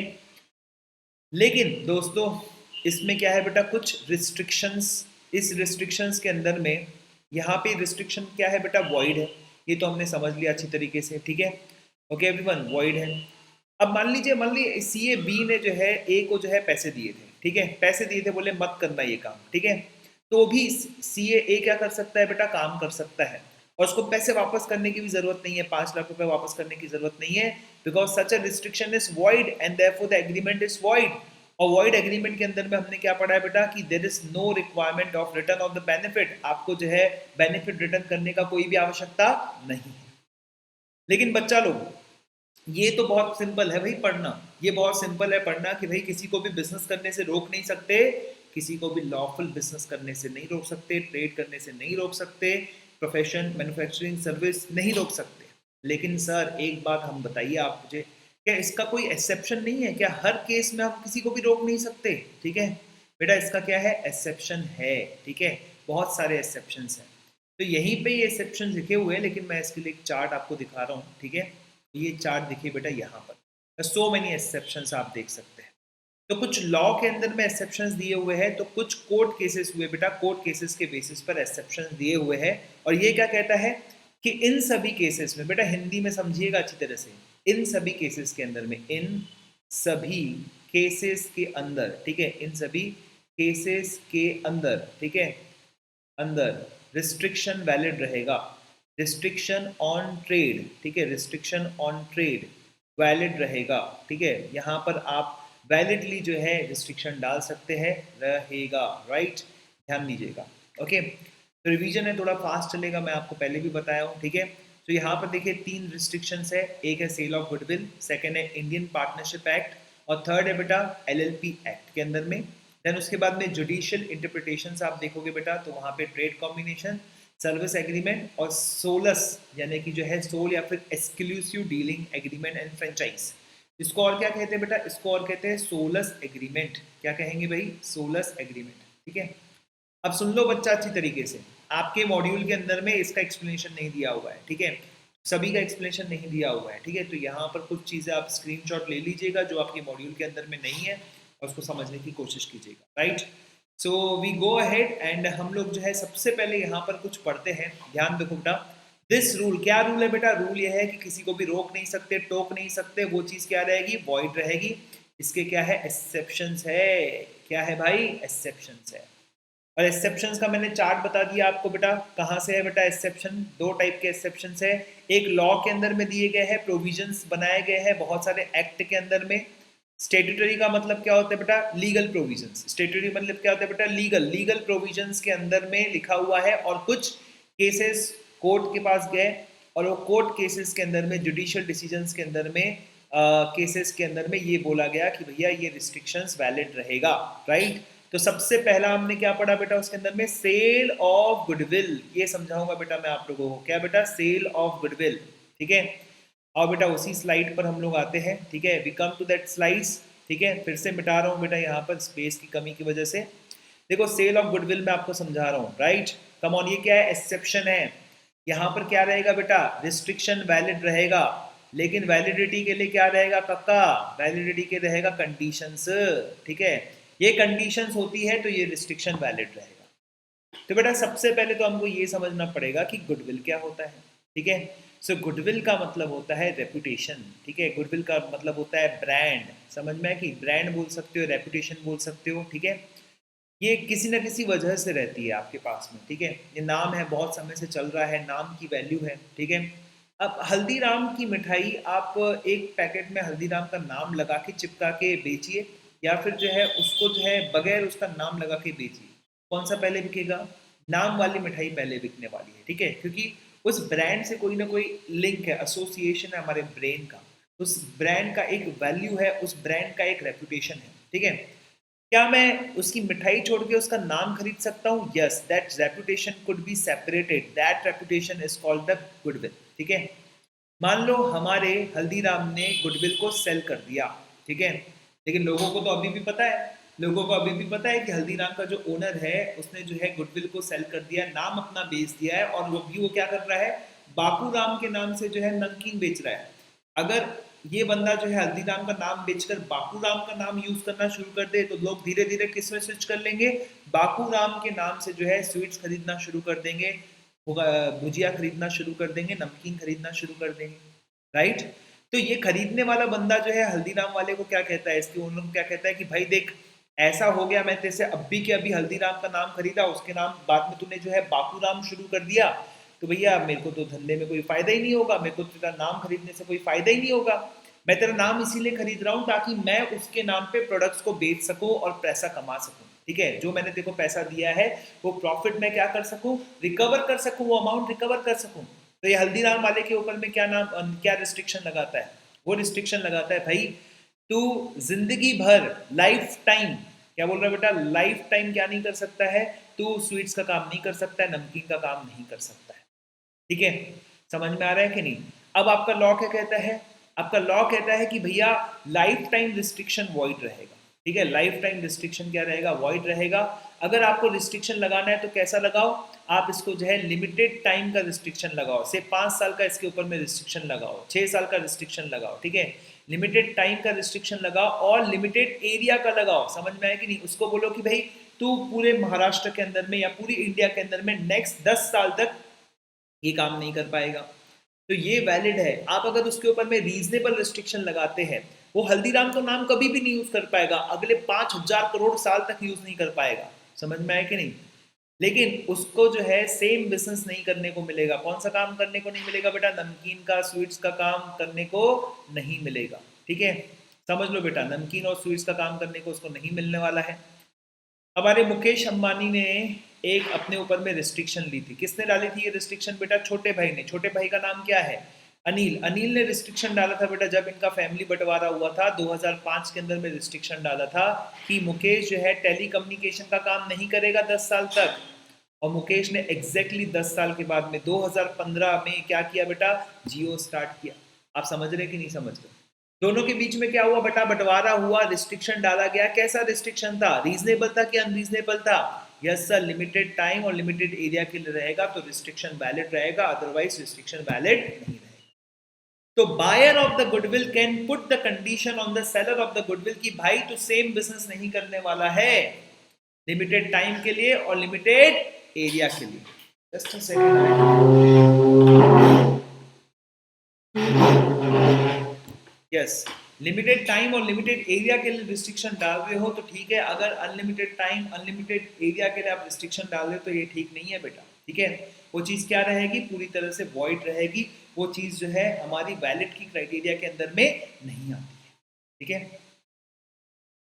लेकिन दोस्तों इसमें क्या है बेटा, कुछ रिस्ट्रिक्शंस, इस रिस्ट्रिक्शंस के अंदर में यहाँ पे रिस्ट्रिक्शन क्या है बेटा, वॉइड है। ये तो हमने समझ लिया अच्छी तरीके से, ठीक है। ओके एवरीवन, वॉइड है। अब मान लीजिए सी ए बी ने जो है ए को जो है पैसे दिए थे, ठीक है, पैसे दिए थे, बोले मत करना ये काम, ठीक है। तो भी सी ए क्या कर सकता है बेटा, काम कर सकता है, और उसको पैसे वापस करने की भी जरूरत नहीं है, 5 लाख रुपए वापस करने की जरूरत नहीं है, because such a restriction is void and therefore the agreement is void. और वॉइड एग्रीमेंट के अंदर में हमने क्या पढ़ा है बेटा कि there is no requirement of return of the benefit, आपको जो है बेनिफिट रिटर्न करने का कोई भी आवश्यकता नहीं है। लेकिन बच्चा लोग ये तो बहुत सिंपल है भाई पढ़ना, ये बहुत सिंपल है पढ़ना कि भाई किसी को भी बिजनेस करने से रोक नहीं सकते, किसी को भी लॉफुल बिजनेस करने से नहीं रोक सकते, ट्रेड करने से नहीं रोक सकते, प्रोफेशन मैन्युफैक्चरिंग सर्विस नहीं रोक सकते। लेकिन सर एक बात हम बताइए आप मुझे, क्या इसका कोई एक्सेप्शन नहीं है क्या, हर केस में हम किसी को भी रोक नहीं सकते, ठीक है बेटा, इसका क्या है, एक्सेप्शन है, ठीक है, बहुत सारे एक्सेप्शन हैं। तो यहीं पे ये एक्सेप्शन लिखे हुए हैं, लेकिन मैं इसके लिए एक चार्ट आपको दिखा रहा हूँ, ठीक है। ये चार्ट देखिए बेटा यहाँ पर, सो मेनी एक्सेप्शंस आप देख सकते हैं। तो कुछ लॉ के अंदर में एक्सेप्शंस दिए हुए हैं, तो कुछ कोर्ट केसेस हुए बेटा, कोर्ट केसेस के बेसिस पर एक्सेप्शंस दिए हुए हैं। और ये क्या कहता है कि इन सभी केसेस में, बेटा हिंदी में समझिएगा अच्छी तरह से, इन सभी केसेस के अंदर में, इन सभी केसेस के अंदर, ठीक है, इन सभी केसेस के अंदर, ठीक है, अंदर रिस्ट्रिक्शन वैलिड रहेगा, रिस्ट्रिक्शन ऑन ट्रेड, ठीक है, रिस्ट्रिक्शन ऑन ट्रेड वैलिड रहेगा, ठीक है। यहाँ पर आप वैलिडली जो है रिस्ट्रिक्शन डाल सकते हैं, रहेगा, राइट, ध्यान दीजिएगा। ओके, तो रिवीजन है, थोड़ा फास्ट चलेगा, मैं आपको पहले भी बताया हूँ, ठीक है। तो यहाँ पर देखिए 3 रिस्ट्रिक्शंस है, एक है सेल ऑफ गुडविल, सेकंड है इंडियन पार्टनरशिप एक्ट, और थर्ड है बेटा एलएलपी एक्ट के अंदर में। देन उसके बाद में जुडिशियल इंटरप्रिटेशंस आप देखोगे बेटा, तो वहाँ पे ट्रेड कॉम्बिनेशन, सर्विस एग्रीमेंट और सोलस यानी कि जो है सोल या फिर exclusive dealing agreement and franchise, इसको और क्या कहते हैं बेटा, इसको और कहते हैं सोलस एग्रीमेंट। क्या कहेंगे भाई, सोलस एग्रीमेंट, ठीक है। अब सुन लो बच्चा अच्छी तरीके से, आपके मॉड्यूल के अंदर में इसका एक्सप्लेनेशन नहीं दिया हुआ है, ठीक है, सभी का एक्सप्लेनेशन नहीं दिया हुआ है, ठीक है। तो यहाँ पर कुछ चीज़ें आप स्क्रीनशॉट ले लीजिएगा जो आपके मॉड्यूल के अंदर में नहीं है, और उसको समझने की कोशिश कीजिएगा, right. So we go ahead and हम लोग जो है सबसे पहले यहाँ पर कुछ पढ़ते हैं, ध्यान देखो बेटा। दिस रूल, क्या रूल है बेटा, रूल ये है कि किसी को भी रोक नहीं सकते, टोक नहीं सकते, वो चीज़ क्या रहेगी, वॉइड रहेगी। इसके क्या है, एक्सेप्शंस है, क्या है भाई, एक्सेप्शंस है। और एक्सेप्शंस का मैंने चार्ट बता दिया आपको बेटा, कहाँ से है बेटा एक्सेप्शन, 2 टाइप के एक्सेप्शंस है, एक लॉ के अंदर में दिए गए हैं, प्रोविजंस बनाए गए हैं बहुत सारे एक्ट के अंदर में। स्टेट्यूटरी का मतलब क्या होता है बेटा, लीगल प्रोविजंस, स्टेट्यूटरी मतलब क्या होता है बेटा, लीगल प्रोविजंस के अंदर में लिखा हुआ है। और कुछ केसेस कोर्ट के पास गए, और वो कोर्ट केसेस के अंदर में, जुडिशियल डिसीजंस के अंदर में, केसेस के अंदर में ये बोला गया कि भैया ये रिस्ट्रिक्शंस वैलिड रहेगा, राइट। तो सबसे पहला हमने क्या पढ़ा बेटा उसके अंदर में, सेल ऑफ गुडविल, ये समझाऊंगा बेटा मैं आप लोगों को, क्या बेटा, सेल ऑफ गुडविल, ठीक है। और बेटा उसी स्लाइड पर हम लोग आते हैं, ठीक है, we come to that slides, ठीक है। फिर से मिटा रहा हूँ बेटा यहाँ पर स्पेस की कमी की वजह से। देखो सेल ऑफ गुडविल मैं आपको समझा रहा हूँ, राइट, कम ऑन, ये क्या है, एक्सेप्शन है। यहाँ पर क्या रहेगा बेटा, रिस्ट्रिक्शन वैलिड रहेगा, लेकिन वैलिडिटी के लिए क्या रहेगा कक्का, वैलिडिटी के रहेगा कंडीशंस, ठीक है, ये कंडीशंस होती है तो ये रिस्ट्रिक्शन वैलिड रहेगा। तो बेटा सबसे पहले तो हमको ये समझना पड़ेगा कि गुडविल क्या होता है, ठीक है। सो गुडविल का मतलब होता है रेपुटेशन, ठीक है, गुडविल का मतलब होता है ब्रांड, समझ में है कि ब्रांड बोल सकते हो, रेपुटेशन बोल सकते हो, ठीक है। ये किसी न किसी वजह से रहती है आपके पास में, ठीक है, ये नाम है, बहुत समय से चल रहा है, नाम की वैल्यू है, ठीक है। अब हल्दीराम की मिठाई आप एक पैकेट में हल्दीराम का नाम लगा के चिपका के बेचिए, या फिर जो है उसको जो है बगैर उसका नाम लगा के बेचिए, कौन सा पहले बिकेगा? नाम वाली मिठाई पहले बिकने वाली है, ठीक है, क्योंकि उस ब्रांड से कोई ना कोई लिंक है, एसोसिएशन है हमारे ब्रेन का, उस ब्रांड का एक वैल्यू है, उस ब्रांड का एक रेपुटेशन है, ठीक है। क्या मैं उसकी मिठाई छोड़ के उसका नाम खरीद सकता हूँ? Yes, that reputation could be separated, that reputation is called the goodwill, ठीक है। मान लो हमारे हल्दीराम ने गुडविल को सेल कर दिया, ठीक है, लेकिन लोगों को तो अभी भी पता है, लोगों को अभी भी पता है कि हल्दीराम का जो ओनर है उसने जो है गुडविल को सेल कर दिया, नाम अपना बेच दिया है, और वो क्या कर रहा है, बापू राम के नाम से जो है नमकीन बेच रहा है। अगर ये बंदा जो है हल्दीराम का नाम बेचकर बापू राम का नाम यूज करना शुरू कर दे तो लोग धीरे धीरे किस में स्विच कर लेंगे, बापू राम के नाम से जो है स्वीट्स खरीदना शुरू कर देंगे, भुजिया खरीदना शुरू कर देंगे, नमकीन खरीदना शुरू कर देंगे, राइट। तो ये खरीदने वाला बंदा जो है हल्दीराम वाले को क्या कहता है, इसके ओनर को क्या कहता है कि भाई देख, ऐसा हो गया, मैं तेरे से अभी के अभी हल्दीराम का नाम खरीदा, उसके नाम बाद में तूने जो है बापू राम शुरू कर दिया, तो भैया मेरे को तो धंधे में कोई फायदा ही नहीं होगा, मेरे को तेरा नाम खरीदने से कोई फायदा ही नहीं होगा, मैं तेरा नाम इसीलिए खरीद रहा हूँ ताकि मैं उसके नाम पे प्रोडक्ट्स को बेच सकूं और पैसा कमा सकूं, ठीक है, जो मैंने तेरे को पैसा दिया है वो प्रॉफिट में क्या कर सकूं, रिकवर कर सकूं, वो अमाउंट रिकवर कर सकूं। तो ये हल्दीराम वाले के ऊपर में क्या रिस्ट्रिक्शन लगाता है, वो रिस्ट्रिक्शन लगाता है भाई तू जिंदगी भर लाइफ टाइम, क्या बोल रहा है बेटा, लाइफ टाइम क्या नहीं कर सकता है, तू स्वीट्स का काम नहीं कर सकता है, नमकीन का काम नहीं कर सकता है, ठीक है। समझ में आ रहा है कि नहीं? अब आपका लॉ क्या कहता है, आपका लॉ कहता है कि भैया लाइफ टाइम रिस्ट्रिक्शन वॉइड रहेगा, ठीक है, लाइफ टाइम रिस्ट्रिक्शन क्या रहेगा, वॉइड रहेगा। अगर आपको रिस्ट्रिक्शन लगाना है तो कैसा लगाओ, आप इसको जो है लिमिटेड टाइम का रिस्ट्रिक्शन लगाओ, से 5 साल का इसके ऊपर में रिस्ट्रिक्शन लगाओ, 6 साल का रिस्ट्रिक्शन लगाओ, ठीक है, लिमिटेड टाइम का रिस्ट्रिक्शन लगाओ और लिमिटेड एरिया का लगाओ। समझ में आया कि नहीं? उसको बोलो कि भाई तू पूरे महाराष्ट्र के अंदर में या पूरी इंडिया के अंदर में नेक्स्ट 10 साल तक ये काम नहीं कर पाएगा, तो ये वैलिड है। आप अगर उसके ऊपर में रीजनेबल रिस्ट्रिक्शन लगाते हैं, वो हल्दीराम का नाम कभी भी नहीं यूज कर पाएगा, अगले 5,000 करोड़ साल तक यूज नहीं कर पाएगा। समझ में आया कि नहीं? लेकिन उसको जो है सेम बिजनेस नहीं करने को मिलेगा। कौन सा काम करने को नहीं मिलेगा बेटा? नमकीन का, स्वीट्स का काम करने को नहीं मिलेगा, ठीक है, समझ लो बेटा, नमकीन और स्वीट्स का काम करने को उसको नहीं मिलने वाला है। हमारे मुकेश अंबानी ने एक अपने ऊपर में रिस्ट्रिक्शन ली थी। किसने डाली थी ये रिस्ट्रिक्शन बेटा? छोटे भाई ने। छोटे भाई का नाम क्या है? अनिल। अनिल ने रिस्ट्रिक्शन डाला था बेटा, जब इनका फैमिली बंटवारा हुआ था 2005 के अंदर में रिस्ट्रिक्शन डाला था कि मुकेश जो है टेली कम्युनिकेशन का काम नहीं करेगा 10 साल तक। और मुकेश ने एग्जैक्टली 10 साल के बाद में 2015 में क्या किया बेटा? जियो स्टार्ट किया। आप समझ रहे कि नहीं समझ रहे? दोनों के बीच में क्या हुआ बेटा? बंटवारा हुआ, रिस्ट्रिक्शन डाला गया। कैसा रिस्ट्रिक्शन था? रीजनेबल था कि अनरीजनेबल था? यस सर, लिमिटेड टाइम और लिमिटेड एरिया के लिए रहेगा तो रिस्ट्रिक्शन वैलिड रहेगा, अदरवाइज रिस्ट्रिक्शन वैलिड नहीं रहेगा। तो buyer of the goodwill can put the condition on the seller of the goodwill कि भाई तू सेम बिजनेस नहीं करने वाला है, लिमिटेड टाइम के लिए और लिमिटेड एरिया के लिए। Just a second. Yes, limited time और लिमिटेड एरिया के लिए रिस्ट्रिक्शन डाल रहे हो तो ठीक है, अगर अनलिमिटेड टाइम अनलिमिटेड एरिया के लिए आप रिस्ट्रिक्शन डाल रहे हो तो ये ठीक नहीं है बेटा, ठीक है। वो चीज़ क्या रहेगी? पूरी तरह से वॉइड रहेगी, वो चीज़ जो है हमारी वैलिड की क्राइटेरिया के अंदर में नहीं आती है, ठीक है।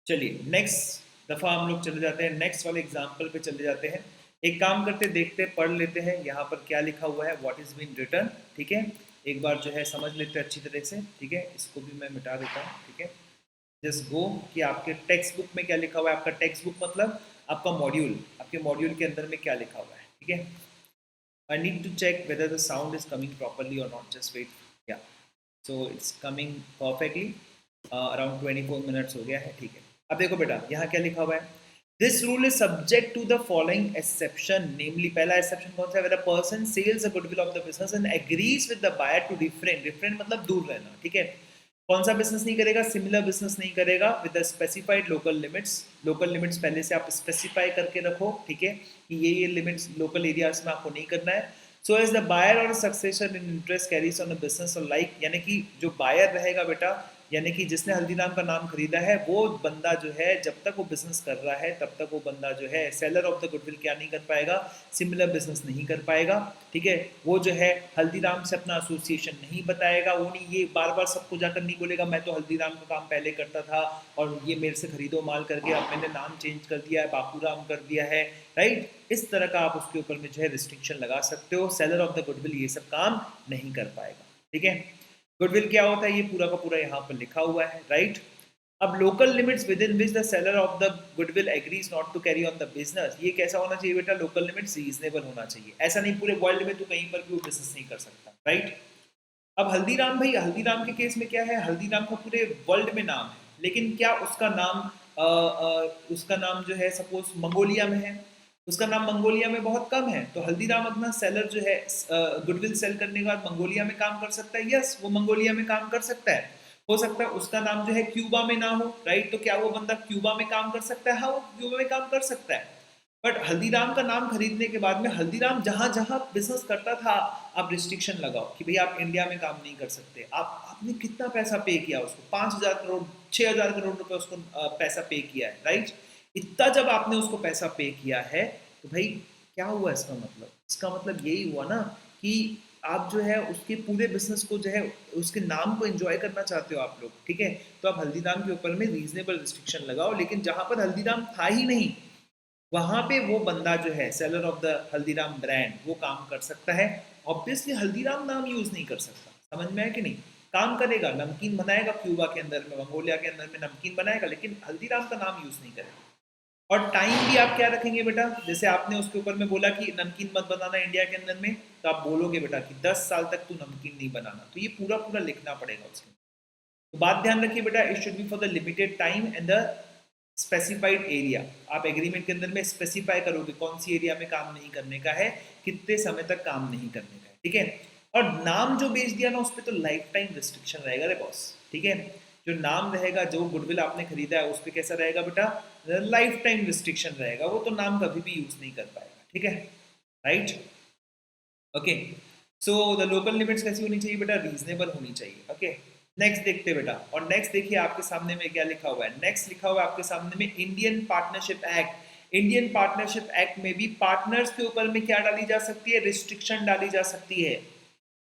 चलिए नेक्स्ट दफ़ा हम लोग चले जाते हैं, नेक्स्ट वाले एग्जाम्पल पे चले जाते हैं। एक काम करते, देखते, पढ़ लेते हैं यहाँ पर क्या लिखा हुआ है, व्हाट इज बीन रिटर्न, ठीक है। एक बार जो है समझ लेते हैं अच्छी तरह से, ठीक है। इसको भी मैं मिटा देता हूँ, ठीक है। जस्ट गो कि आपके टेक्स्ट बुक में क्या लिखा हुआ है। आपका टेक्स्ट बुक मतलब आपका मॉड्यूल, आपके मॉड्यूल के अंदर में क्या लिखा हुआ है, ठीक है। I need to check whether the sound is coming properly और नॉट, जस्ट वेट, या so it's coming perfectly. Around 24 minutes हो गया है, ठीक है। अब देखो बेटा यहाँ क्या लिखा हुआ है, this rule is subject to the following exception, namely पहला एक्सेप्शन कौन सा है? When a person sells the goodwill of the business and agrees with the buyer to refrain, refrain मतलब दूर रहना, ठीक है। कौन सा बिजनेस नहीं करेगा? सिमिलर बिजनेस नहीं करेगा with the specified local limits. Local limits पहले से आप स्पेसिफाई करके रखो, ठीक है, कि ये लिमिट्स लोकल एरियाज में आपको नहीं करना है। सो एज द बायर और successor in interest carries on the business और लाइक, यानी कि जो बायर रहेगा बेटा यानी कि जिसने हल्दीराम का नाम खरीदा है वो बंदा जो है जब तक वो बिजनेस कर रहा है तब तक वो बंदा जो है सेलर ऑफ द गुडविल क्या नहीं कर पाएगा, सिमिलर बिजनेस नहीं कर पाएगा। ठीक है, वो जो है हल्दीराम से अपना एसोसिएशन नहीं बताएगा, वो नहीं ये बार बार सबको जाकर नहीं बोलेगा मैं तो हल्दीराम का काम पहले करता था और ये मेरे से खरीदो माल करके अब मैंने नाम चेंज कर दिया है, बापूराम कर दिया है, राइट। इस तरह का आप उसके ऊपर में जो है रिस्ट्रिक्शन लगा सकते हो। सेलर ऑफ द गुडविल ये सब काम नहीं कर पाएगा। ठीक है, गुडविल क्या होता है ये पूरा का पूरा यहाँ पर लिखा हुआ है, राइट। अब local limits within which the seller of the goodwill agrees not to carry on the business, ये कैसा होना चाहिए बेटा, लोकल लिमिट्स रीजनेबल होना चाहिए। ऐसा नहीं पूरे वर्ल्ड में तो कहीं पर भी वो बिजनेस नहीं कर सकता, राइट। अब हल्दीराम भाई, हल्दीराम के केस में क्या है, हल्दीराम का पूरे वर्ल्ड में नाम है, लेकिन क्या उसका नाम जो है सपोज मंगोलिया में है, उसका नाम मंगोलिया में बहुत कम है, तो हल्दीराम अपना सेलर जो है गुडविल सेल करने के बाद मंगोलिया में काम कर सकता है। यस, वो मंगोलिया में काम कर सकता है। हो सकता है उसका नाम जो है क्यूबा में ना हो, राइट, तो क्या वो बंदा क्यूबा में काम कर सकता है? हाँ, वो क्यूबा में काम कर सकता है। बट हल्दीराम का नाम खरीदने के बाद में हल्दीराम जहां जहां बिजनेस करता था आप रिस्ट्रिक्शन लगाओ कि भाई आप इंडिया में काम नहीं कर सकते। आपने कितना पैसा पे किया उसको, 5,000 करोड़ 6,000 करोड़ रुपए उसको पैसा पे किया है, राइट। इतना जब आपने उसको पैसा पे किया है तो भाई क्या हुआ इसका मतलब, इसका मतलब यही हुआ ना कि आप जो है उसके पूरे बिजनेस को जो है उसके नाम को एंजॉय करना चाहते हो आप लोग। ठीक है, तो आप हल्दीराम के ऊपर में रीजनेबल रिस्ट्रिक्शन लगाओ, लेकिन जहां पर हल्दीराम था ही नहीं वहां पे वो बंदा जो है seller of the Haldiram brand वो काम कर सकता है। ऑब्वियसली हल्दीराम नाम यूज नहीं कर सकता, समझ में है कि नहीं। काम करेगा, नमकीन बनाएगा क्यूबा के अंदर में, मंगोलिया के अंदर में नमकीन बनाएगा, लेकिन हल्दीराम का नाम यूज नहीं करेगा। और टाइम भी आप क्या रखेंगे बेटा, जैसे आपने उसके ऊपर में बोला कि नमकीन मत बनाना इंडिया के अंदर में, तो आप बोलोगे बेटा कि 10 साल तक तू नमकीन नहीं बनाना, तो ये पूरा पूरा लिखना पड़ेगा उसके। तो बात ध्यान रखिए बेटा, it should be for the limited time and the specified area. आप एग्रीमेंट के अंदर में स्पेसिफाई करोगे कौन सी एरिया में काम नहीं करने का है, कितने समय तक काम नहीं करने का है। ठीक है, और नाम जो बेच दिया ना उस पर तो लाइफ टाइम रिस्ट्रिक्शन रहेगा रे बॉस। ठीक है, जो नाम रहेगा, जो गुडविल आपने खरीदा है उस पर कैसा रहेगा बेटा, लाइफ टाइम रिस्ट्रिक्शन रहेगा, वो तो नाम कभी भी यूज नहीं कर पाएगा। ठीक है, right, okay. So the local limits कैसी होनी चाहिए बेटा, रीजनेबल होनी चाहिए। ओके, नेक्स्ट देखते हैं बेटा, और नेक्स्ट देखिए आपके सामने में क्या लिखा हुआ है। नेक्स्ट लिखा हुआ है आपके सामने में Indian partnership act. Indian partnership act में भी पार्टनर्स के ऊपर में क्या डाली जा सकती है, रिस्ट्रिक्शन डाली जा सकती है।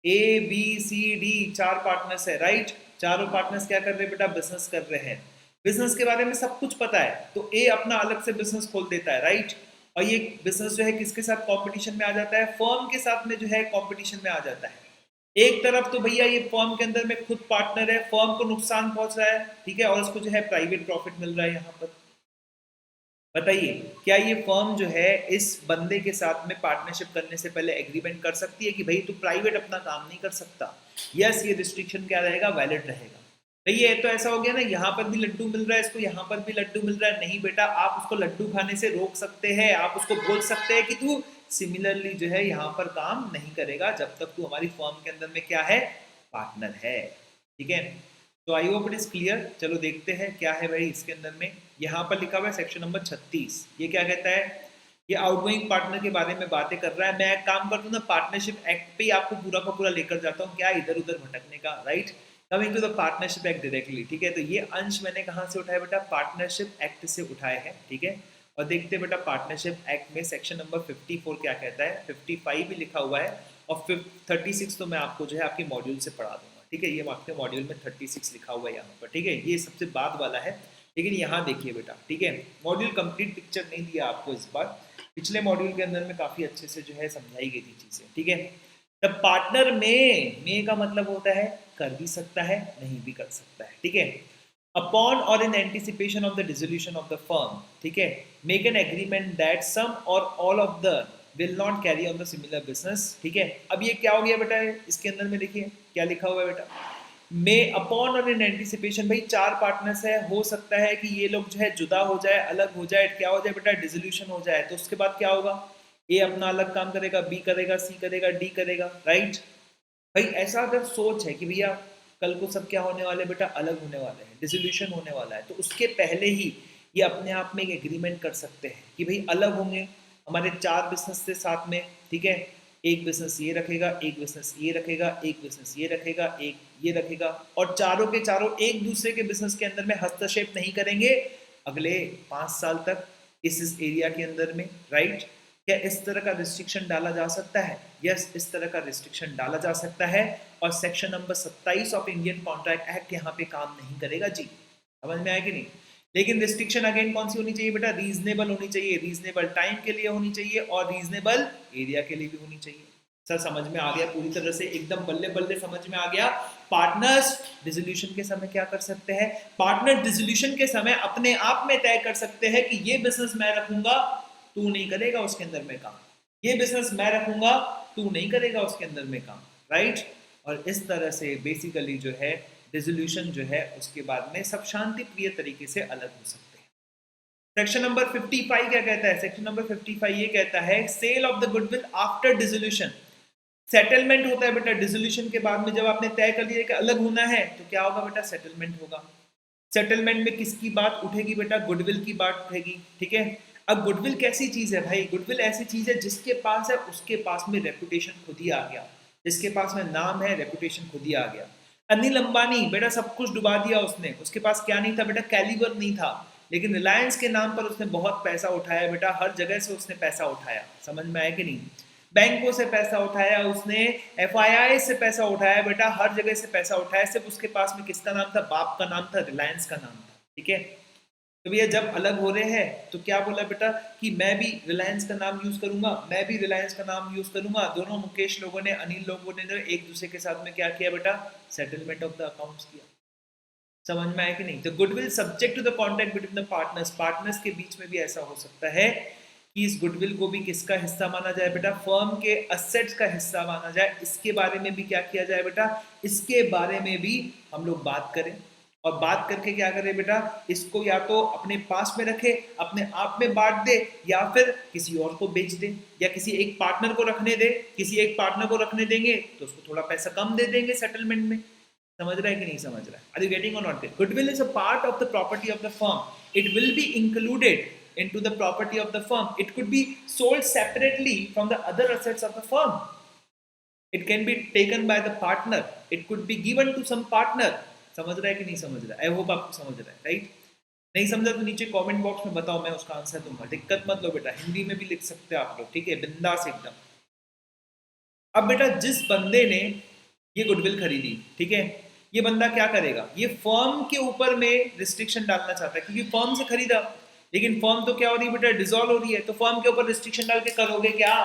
A B C D 4 partners है, राइट। चारों पार्टनर्स क्या कर रहे हैं बेटा, बिजनेस कर रहे हैं, बिजनेस के बारे में सब कुछ पता है, तो ए अपना अलग से बिजनेस खोल देता है, राइट। और ये बिजनेस जो है किसके साथ कंपटीशन में आ जाता है, फर्म के साथ में जो है कंपटीशन में आ जाता है। एक तरफ तो भैया ये फर्म के अंदर में खुद पार्टनर है, फर्म को नुकसान पहुंच रहा है, ठीक है, और उसको जो है प्राइवेट प्रॉफिट मिल रहा है। यहाँ पर बताइए क्या ये फर्म जो है इस बंदे के साथ में पार्टनरशिप करने से पहले एग्रीमेंट कर सकती है कि भाई तू प्राइवेट अपना काम नहीं कर सकता? यस, ये रिस्ट्रिक्शन क्या रहेगा, वैलिड रहेगा। भैया ये तो ऐसा हो गया ना, यहाँ पर भी लड्डू मिल रहा है इसको, यहाँ पर भी लड्डू मिल रहा है, नहीं बेटा आप उसको लड्डू खाने से रोक सकते हैं, आप उसको बोल सकते हैं कि तू सिमिलरली जो है यहाँ पर काम नहीं करेगा जब तक तू हमारी फर्म के अंदर में क्या है, पार्टनर है। ठीक है, तो आई होप इट इज क्लियर। चलो देखते हैं क्या है भाई इसके अंदर में। यहाँ पर लिखा हुआ है सेक्शन नंबर 36, ये क्या कहता है, ये आउटगोइंग पार्टनर के बारे में बातें कर रहा है। मैं एक काम करता हूँ ना, पार्टनरशिप एक्ट पे ही आपको पूरा का पूरा लेकर जाता हूँ, क्या इधर उधर भटकने का, right. Coming to the partnership act directly. ठीक है, तो ये अंश मैंने कहाँ से उठाया बेटा, पार्टनरशिप एक्ट से उठाए हैं। ठीक है, और देखते हैं बेटा पार्टनरशिप एक्ट में सेक्शन नंबर 54 क्या कहता है, 55 भी लिखा हुआ है, और 36 तो मैं आपको जो है आपके मॉड्यूल से पढ़ा दूंगा। ठीक है, ये आपके मॉड्यूल में 36 लिखा हुआ है यहाँ पर। ठीक है, ये सबसे बाद वाला है, लेकिन यहाँ देखिए बेटा, ठीक है, मॉड्यूल कंप्लीट पिक्चर नहीं दिया आपको इस बार, पिछले मॉड्यूल के अंदर में काफी अच्छे से जो है समझाई गई थी चीजें। ठीक है, द पार्टनर में का मतलब होता है कर भी सकता है, नहीं भी कर सकता है। ठीक है, upon or in anticipation of the dissolution of the firm, ठीक है, make an agreement that some or all of the will not carry on the similar business. ठीक है, अब ये क्या हो गया बेटा, इसके अंदर में देखिए क्या लिखा हुआ है बेटा, मे अपॉन और इन एंटिसिपेशन, भाई 4 पार्टनर्स है, हो सकता है कि ये लोग जो है जुदा हो जाए, अलग हो जाए, क्या हो जाए बेटा, डिसोल्यूशन हो जाए, तो उसके बाद क्या होगा, ए अपना अलग काम करेगा, बी करेगा, सी करेगा, डी करेगा, राइट। भाई ऐसा अगर सोच है कि भैया कल को सब क्या होने वाले बेटा, अलग होने वाले हैं, डिसोल्यूशन होने वाला है, तो उसके पहले ही ये अपने आप में एक एग्रीमेंट कर सकते हैं कि भाई अलग होंगे हमारे 4 बिजनेस से साथ में। ठीक है, एक बिजनेस ये रखेगा, एक बिजनेस ये रखेगा, एक बिजनेस ये रखेगा, एक ये रखेगा, और चारों के चारों एक दूसरे के बिजनेस के अंदर में हस्तक्षेप नहीं करेंगे अगले 5 साल तक इस एरिया के अंदर में, राइट? क्या इस तरह का रिस्ट्रिक्शन डाला जा सकता है? यस, इस तरह का रिस्ट्रिक्शन डाला जा सकता है, और section number 27 of Indian contract act यहाँ पे काम नहीं करेगा जी। समझ में आया कि नहीं? लेकिन रिस्ट्रिक्शन अगेन कौन सी होनी चाहिए बेटा? रीजनेबल होनी चाहिए, रीजनेबल टाइम के लिए होनी चाहिए, और रीजनेबल एरिया के लिए भी होनी चाहिए। सर समझ में आ गया पूरी तरह से, एकदम बल्ले बल्ले समझ में आ गया। पार्टनर्स डिसोल्यूशन के समय क्या कर सकते हैं? पार्टनर डिसोल्यूशन के समय अपने आप में तय कर सकते हैं कि ये बिजनेस मैं रखूंगा, तू नहीं करेगा उसके अंदर में काम, ये बिजनेस मैं रखूंगा, तू नहीं करेगा उसके अंदर में काम, राइट? और इस तरह से बेसिकली जो है डिसोल्यूशन जो है उसके बाद में सब शांति प्रिय तरीके से अलग हो सकते हैं। सेक्शन नंबर 55 क्या कहता है? सेक्शन नंबर 55 ये कहता है sale of the goodwill after dissolution. Settlement होता है बेटा डिसोल्यूशन के बाद में, जब आपने तय कर लिया कि अलग होना है तो क्या होगा बेटा? सेटलमेंट होगा। सेटलमेंट में किसकी बात उठेगी बेटा? गुडविल की बात उठेगी, ठीक है? अब गुडविल कैसी चीज है भाई? गुडविल ऐसी चीज है जिसके पास है उसके पास में रेपुटेशन खुद ही आ गया, जिसके पास में नाम है रेपुटेशन खुद ही आ गया। अनिल अंबानी बेटा सब कुछ डुबा दिया उसने, उसके पास क्या नहीं था बेटा? कैलिबर नहीं था, लेकिन रिलायंस के नाम पर उसने बहुत पैसा उठाया बेटा, हर जगह से उसने पैसा उठाया। समझ में आया कि नहीं? बैंकों से पैसा उठाया उसने, एफआईआई से पैसा उठाया बेटा, हर जगह से पैसा उठाया। सिर्फ उसके पास में किसका नाम था? बाप का नाम था, रिलायंस का नाम था, ठीक है? तो भैया जब अलग हो रहे हैं तो क्या बोला बेटा कि मैं भी रिलायंस का नाम यूज करूंगा, मैं भी रिलायंस का नाम यूज करूंगा। दोनों मुकेश लोगों ने, अनिल लोगों ने एक दूसरे के साथ में क्या किया बेटा? सेटलमेंट ऑफ द अकाउंट्स किया। समझ में आया कि नहीं? तो goodwill subject to the contract between the partners, partners के बीच में भी ऐसा हो सकता है कि इस गुडविल को भी किसका हिस्सा माना जाए बेटा? फर्म के असेट्स का हिस्सा माना जाए। इसके बारे में भी क्या किया जाए बेटा? इसके बारे में भी हम लोग बात करें, और बात करके क्या करें बेटा? इसको या तो अपने पास में रखे, अपने आप में बांट दे, या फिर किसी और को बेच दे, या किसी एक पार्टनर को रखने दे। किसी एक पार्टनर को रखने देंगे तो उसको थोड़ा पैसा कम दे देंगे सेटलमेंट में। समझ रहा है कि नहीं समझ रहा है? आर यू गेटिंग और not getting? Goodwill is a part of the property of the firm, it will be included into the property of the firm. It could be sold separately from the other assets of the firm. It can be taken by the partner, it could be given to some partner. समझ रहा है कि नहीं समझ रहा है? I hope आपको समझ रहा है, राइट? नहीं समझा तो नीचे कमेंट बॉक्स में बताओ, मैं उसका आंसर दूंगा। दिक्कत मत लो बेटा, हिंदी में भी लिख सकते हो आप लोग, ठीक है? बिंदास एकदम। अब बेटा जिस बंदे ने ये गुडविल खरीदी, ठीक है, ये बंदा क्या करेगा? ये फर्म के ऊपर में रिस्ट्रिक्शन डालना चाहता है, क्योंकि फर्म से खरीदा, लेकिन फर्म तो क्या हो रही है बेटा? डिसॉल्व हो रही है। तो फर्म के ऊपर रिस्ट्रिक्शन डाल के करोगे क्या?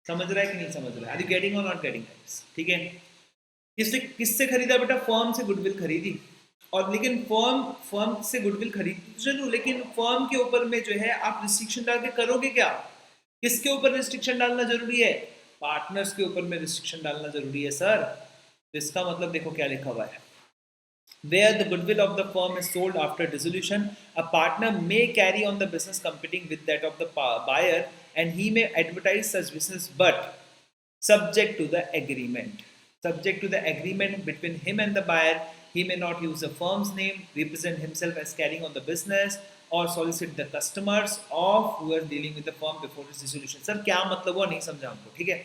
समझ रहा है कि नहीं समझ रहा है? आर यू गेटिंग और नॉट गेटिंग? ठीक है? किससे किससे खरीदा बेटा? फर्म से गुडविल खरीदी, और लेकिन फर्म से गुडविल खरीदी जरूर, लेकिन फर्म के ऊपर में जो है आप रिस्ट्रिक्शन डाल के करोगे क्या? किसके ऊपर रिस्ट्रिक्शन डालना जरूरी है? पार्टनर्स के ऊपर में रिस्ट्रिक्शन डालना जरूरी है सर। तो इसका मतलब देखो क्या लिखा हुआ है, where the goodwill of the firm is sold after dissolution, a partner may carry on the business competing with that of the buyer, and he may advertise such business, but subject to the agreement. Subject to the agreement between him and the buyer, he may not use the firm's name, represent himself as carrying on the business, or solicit the customers of who are dealing with the firm before its dissolution. Sir क्या मतलब हुआ नहीं समझा हमको, ठीक है?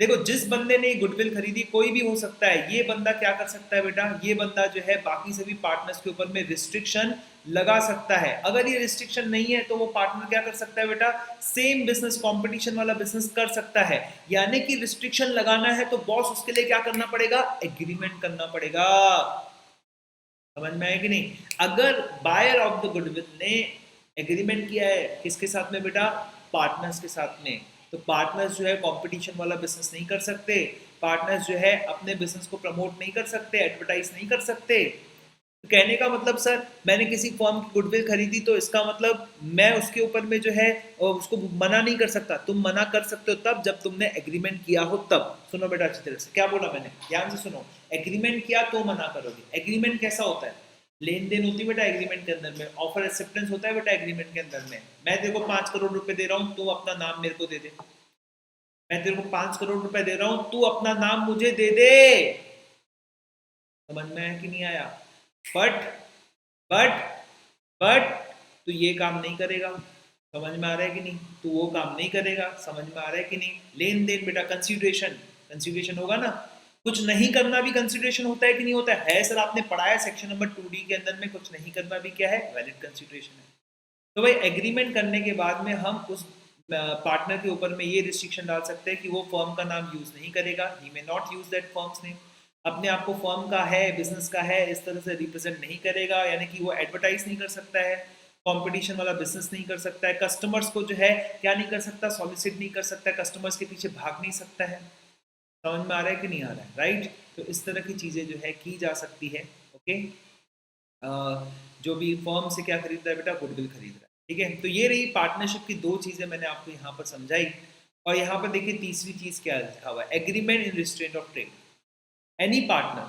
देखो जिस बंदे ने गुडविल खरीदी, कोई भी हो सकता है, ये बंदा क्या कर सकता है बेटा? ये बंदा जो है बाकी सभी पार्टनर्स के ऊपर में रिस्ट्रिक्शन लगा सकता है। अगर ये रिस्ट्रिक्शन नहीं है तो वो पार्टनर क्या कर सकता है बेटा? सेम बिजनेस, कंपटीशन वाला बिजनेस कर सकता है। यानी कि रिस्ट्रिक्शन लगाना है तो बॉस उसके लिए क्या करना पड़ेगा? एग्रीमेंट करना पड़ेगा। समझ में आया कि नहीं? अगर बायर ऑफ द गुडविल ने एग्रीमेंट किया है किसके साथ में बेटा? पार्टनर्स के साथ में। तो पार्टनर्स जो है कंपटीशन वाला बिजनेस नहीं कर सकते, पार्टनर्स जो है अपने बिजनेस को प्रमोट नहीं कर सकते, एडवर्टाइज नहीं कर सकते। तो कहने का मतलब सर मैंने किसी फर्म की गुडविल खरीदी तो इसका मतलब मैं उसके ऊपर में जो है उसको मना नहीं कर सकता। तुम मना कर सकते हो तब जब तुमने एग्रीमेंट किया हो तब। सुनो बेटा अच्छी तरह से, क्या बोला मैंने, ध्यान से सुनो। एग्रीमेंट किया तो मना करोगे। एग्रीमेंट कैसा होता है? लेन देन होती है बेटा एग्रीमेंट के अंदर में, ऑफर एक्सेप्टेंस होता है बेटा एग्रीमेंट के अंदर में। मैं तेरे को 5 करोड़ रुपए दे रहा हूँ, तू अपना नाम मेरे को दे दे। मैं तेरे को 5 करोड़ रुपए दे रहा हूँ, तू अपना नाम मुझे दे दे। समझ में आया कि नहीं आया? बट बट बट तो ये काम नहीं करेगा। समझ में आ रहा है कि नहीं? तो वो काम नहीं करेगा, समझ में आ रहा है कि नहीं? लेन देन बेटा कंसिडरेशन, कंसिडरेशन होगा ना, कुछ नहीं करना भी कंसिडरेशन होता है कि नहीं होता है सर? आपने पढ़ाया सेक्शन नंबर 2D के अंदर में, कुछ नहीं करना भी क्या है? वैलिड कंसिडरेशन है। तो भाई एग्रीमेंट करने के बाद में हम उस पार्टनर के ऊपर में ये रिस्ट्रिक्शन डाल सकते हैं कि वो फर्म का नाम यूज नहीं करेगा, he may not use that firm's name, अपने आप को फर्म का है, बिजनेस का है इस तरह से रिप्रेजेंट नहीं करेगा, यानी कि वो एडवर्टाइज नहीं कर सकता है, कंपटीशन वाला बिजनेस नहीं कर सकता है, कस्टमर्स को जो है क्या नहीं कर सकता, सॉलिसिट नहीं कर सकता है, कस्टमर्स के पीछे भाग नहीं सकता है। समझ में आ रहा है कि नहीं आ रहा है? राइट। तो इस तरह की चीजें जो है की जा सकती है। ओके, जो भी फर्म से क्या खरीद रहा है बेटा, गुडविल खरीद रहा है। ठीक है, तो ये रही पार्टनरशिप की दो चीजें मैंने आपको यहाँ पर समझाई। और यहाँ पर देखिए तीसरी चीज क्या लिखा हुआ है, agreement in restraint of trade. Any partner